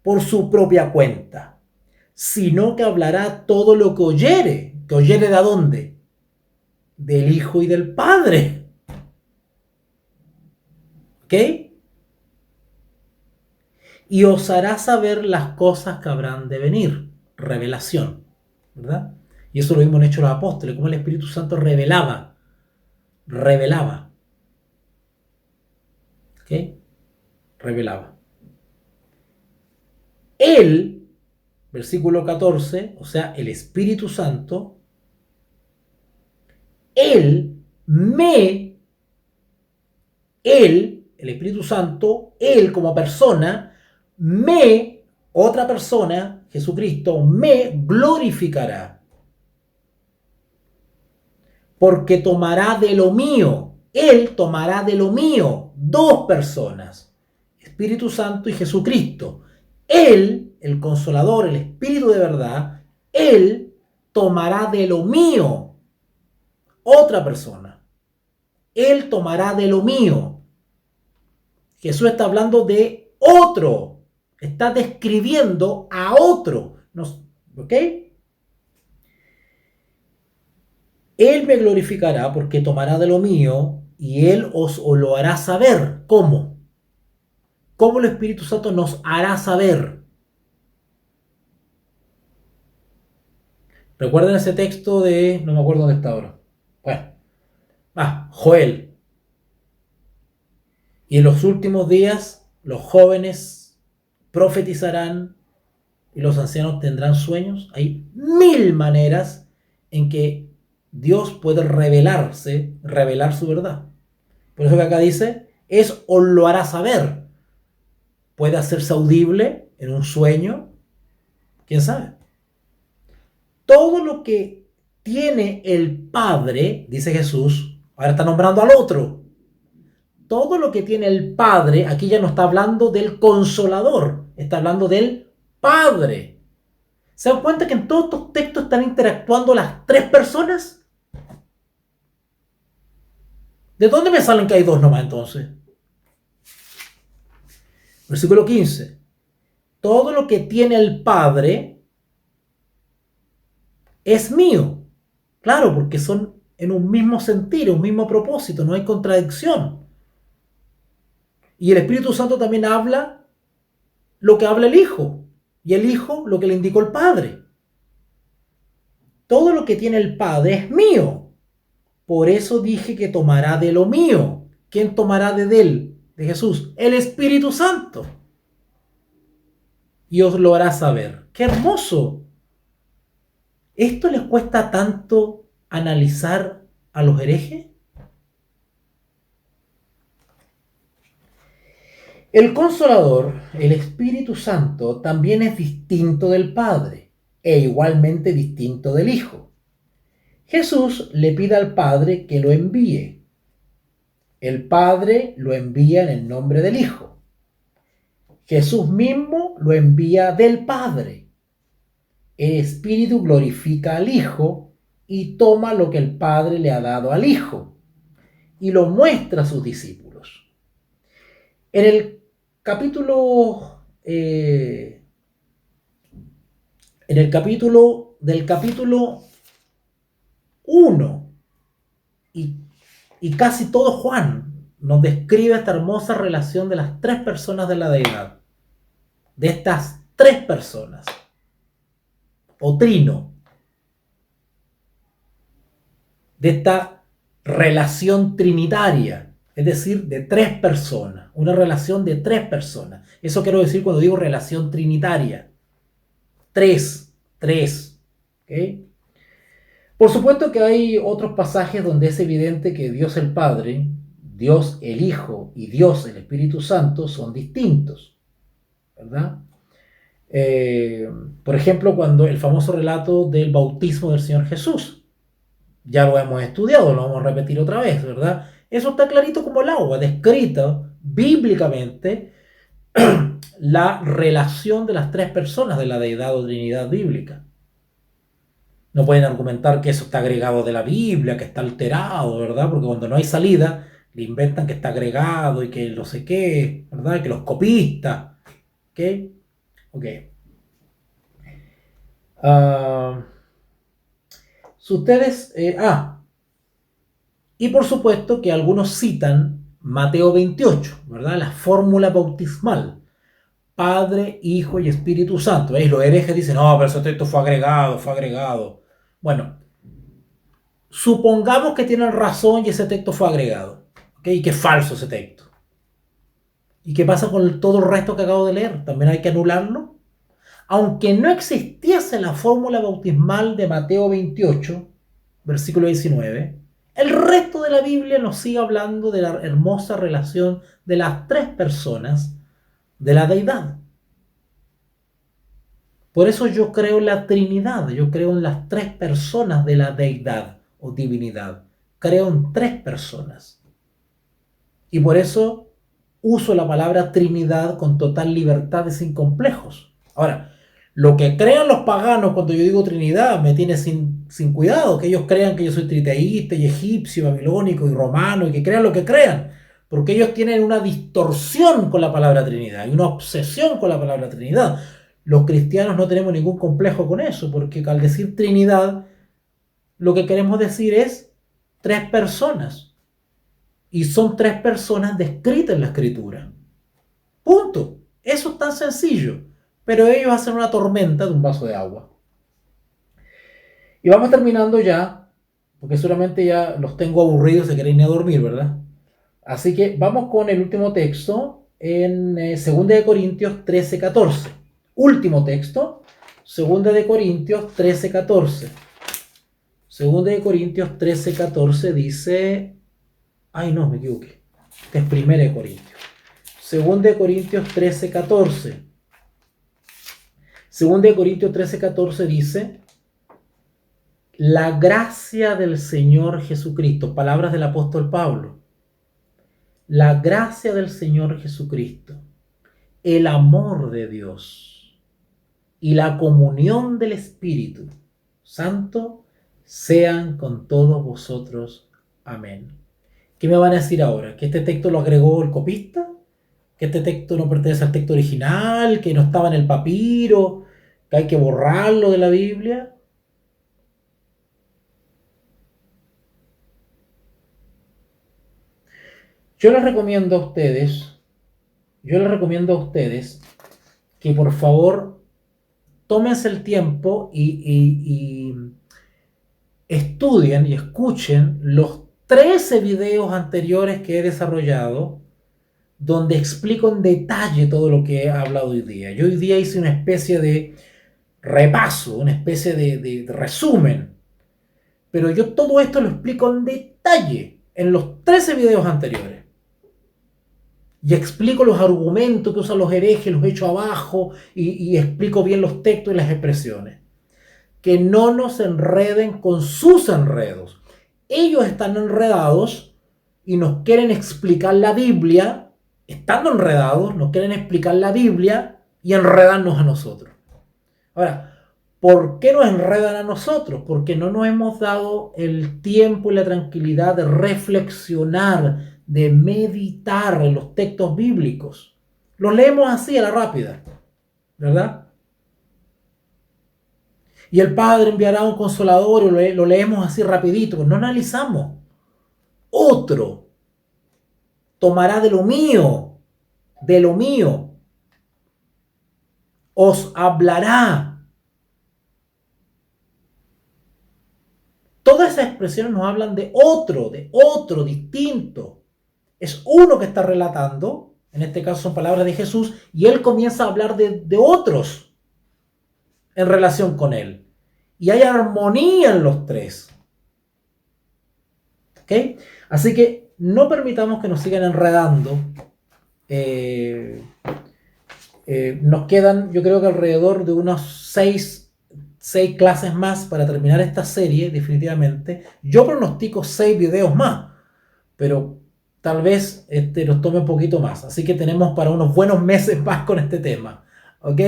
Speaker 2: por su propia cuenta, sino que hablará todo lo que oyere. ¿Que oyere de dónde? Del Hijo y del Padre. ¿Ok? Y os hará saber las cosas que habrán de venir. Revelación, ¿verdad? Y eso lo vimos en Hechos de los Apóstoles, como el Espíritu Santo revelaba. ¿Ok? Revelaba. Él, versículo 14, o sea, el Espíritu Santo, Él, el Espíritu Santo, Él como persona, otra persona, Jesucristo, me glorificará. Porque tomará de lo mío. Él tomará de lo mío. 2 personas. Espíritu Santo y Jesucristo. Él, el Consolador, el Espíritu de verdad, Él tomará de lo mío. Otra persona. Él tomará de lo mío. Jesús está hablando de otro. Está describiendo a otro. ¿Ok? Él me glorificará porque tomará de lo mío y Él os lo hará saber. ¿Cómo? ¿Cómo el Espíritu Santo nos hará saber? ¿Recuerdan ese texto de... no me acuerdo dónde está ahora? Bueno. Joel. Y en los últimos días los jóvenes profetizarán y los ancianos tendrán sueños. Hay 1000 maneras en que Dios puede revelar su verdad. Por eso que acá dice, os lo hará saber. Puede hacerse audible en un sueño, quién sabe. Todo lo que tiene el Padre, dice Jesús, ahora está nombrando al otro. Todo lo que tiene el Padre, aquí ya no está hablando del Consolador, está hablando del Padre. ¿Se dan cuenta que en todos estos textos están interactuando las 3 personas? ¿De dónde me salen que hay 2 nomás entonces? Versículo 15. Todo lo que tiene el Padre es mío. Claro, porque son en un mismo sentido, un mismo propósito, no hay contradicción. Y el Espíritu Santo también habla lo que habla el Hijo. Y el Hijo lo que le indicó el Padre. Todo lo que tiene el Padre es mío. Por eso dije que tomará de lo mío. ¿Quién tomará de él? De Jesús. El Espíritu Santo. Y os lo hará saber. ¡Qué hermoso! Esto les cuesta tanto analizar a los herejes? El Consolador, el Espíritu Santo, también es distinto del Padre e igualmente distinto del Hijo. Jesús le pide al Padre que lo envíe. El Padre lo envía en el nombre del Hijo. Jesús mismo lo envía del Padre. El Espíritu glorifica al Hijo y toma lo que el Padre le ha dado al Hijo y lo muestra a sus discípulos. En el capítulo del capítulo 1 y casi todo Juan nos describe esta hermosa relación de las tres personas de la deidad, de estas tres personas, o trino, de esta relación trinitaria, es decir, de tres personas, una relación de tres personas. Eso quiero decir cuando digo relación trinitaria. Tres. ¿Okay? Por supuesto que hay otros pasajes donde es evidente que Dios el Padre, Dios el Hijo y Dios el Espíritu Santo son distintos, ¿verdad? Por ejemplo, cuando el famoso relato del bautismo del Señor Jesús, ya lo hemos estudiado, lo vamos a repetir otra vez, ¿verdad? Eso está clarito como el agua, descrito bíblicamente la relación de las tres personas de la deidad o trinidad bíblica. No pueden argumentar que eso está agregado de la Biblia, que está alterado, ¿verdad? Porque cuando no hay salida, le inventan que está agregado y que no sé qué, ¿verdad? Que los copistas, ¿ok? Ok. Si ustedes... y por supuesto que algunos citan Mateo 28, ¿verdad? La fórmula bautismal. Padre, Hijo y Espíritu Santo. ¿Veis? Los herejes dicen, no, pero ese texto fue agregado. Bueno, supongamos que tienen razón y ese texto fue agregado. ¿Okay? Y que es falso ese texto. ¿Y qué pasa con todo el resto que acabo de leer? ¿También hay que anularlo? Aunque no existiese la fórmula bautismal de Mateo 28, versículo 19, el resto de la Biblia nos sigue hablando de la hermosa relación de las tres personas de la deidad. Por eso yo creo en la Trinidad, yo creo en las tres personas de la deidad o divinidad. Creo en tres personas. Y por eso uso la palabra Trinidad con total libertad y sin complejos. Ahora, lo que crean los paganos cuando yo digo Trinidad me tiene sin cuidado, que ellos crean que yo soy triteísta y egipcio, babilónico y romano y que crean lo que crean, porque ellos tienen una distorsión con la palabra Trinidad y una obsesión con la palabra Trinidad. Los cristianos no tenemos ningún complejo con eso, porque al decir Trinidad, lo que queremos decir es tres personas. Y son tres personas descritas en la Escritura. Punto. Eso es tan sencillo. Pero ellos hacen una tormenta de un vaso de agua. Y vamos terminando ya, porque seguramente ya los tengo aburridos, se quieren ir a dormir, ¿verdad? Así que vamos con el último texto en 2 Corintios 13:14. Último texto, 2 Corintios 13:14. 2 Corintios 13:14 dice... Ay, no, me equivoqué. Este es 1 Corintios. 2 Corintios 13:14. 2 Corintios 13:14 dice: la gracia del Señor Jesucristo, palabras del apóstol Pablo, la gracia del Señor Jesucristo, el amor de Dios y la comunión del Espíritu Santo sean con todos vosotros. Amén. ¿Qué me van a decir ahora? ¿Que este texto lo agregó el copista? ¿Que este texto no pertenece al texto original? ¿Que no estaba en el papiro? ¿Que hay que borrarlo de la Biblia? Yo les recomiendo a ustedes que por favor tómense el tiempo y estudien y escuchen los 13 videos anteriores que he desarrollado donde explico en detalle todo lo que he hablado hoy día. Yo hoy día hice una especie de repaso, una especie de resumen, Pero yo todo esto lo explico en detalle en los 13 videos anteriores. Y explico los argumentos que usan los herejes, los echo abajo y explico bien los textos y las expresiones. Que no nos enreden con sus enredos. Ellos están enredados y nos quieren explicar la Biblia, estando enredados, nos quieren explicar la Biblia y enredarnos a nosotros. Ahora, ¿por qué nos enredan a nosotros? Porque no nos hemos dado el tiempo y la tranquilidad de reflexionar, de meditar en los textos bíblicos. Los leemos así a la rápida, ¿verdad? Y el Padre enviará un consolador y lo leemos así rapidito, no analizamos. Otro tomará de lo mío, os hablará. Todas esas expresiones nos hablan de otro distinto. Es uno que está relatando, en este caso son palabras de Jesús, y él comienza a hablar de otros en relación con él. Y hay armonía en los tres. ¿Ok? Así que no permitamos que nos sigan enredando. Nos quedan, yo creo que alrededor de unos 6 clases más para terminar esta serie, definitivamente. Yo pronostico 6 videos más, pero tal vez nos tome un poquito más. Así que tenemos para unos buenos meses más con este tema. ¿Ok?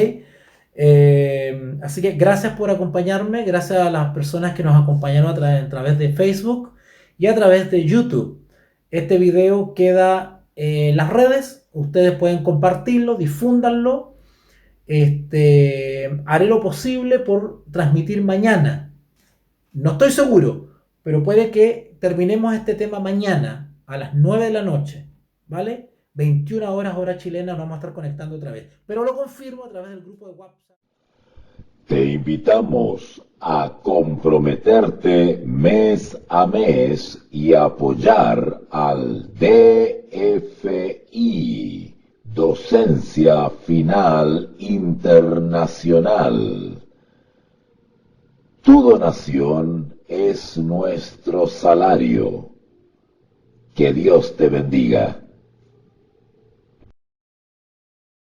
Speaker 2: Así que gracias por acompañarme, gracias a las personas que nos acompañaron a través de Facebook y a través de YouTube. Este video queda en las redes, ustedes pueden compartirlo, difúndanlo. Haré lo posible por transmitir mañana. No estoy seguro, pero puede que terminemos este tema mañana a las 9 de la noche, ¿vale? 21 horas hora chilena, nos vamos a estar conectando otra vez. Pero lo confirmo a través del grupo de WhatsApp.
Speaker 1: Te invitamos a comprometerte mes a mes y apoyar al DFI, Docencia Final Internacional. Tu donación es nuestro salario. Que Dios te bendiga.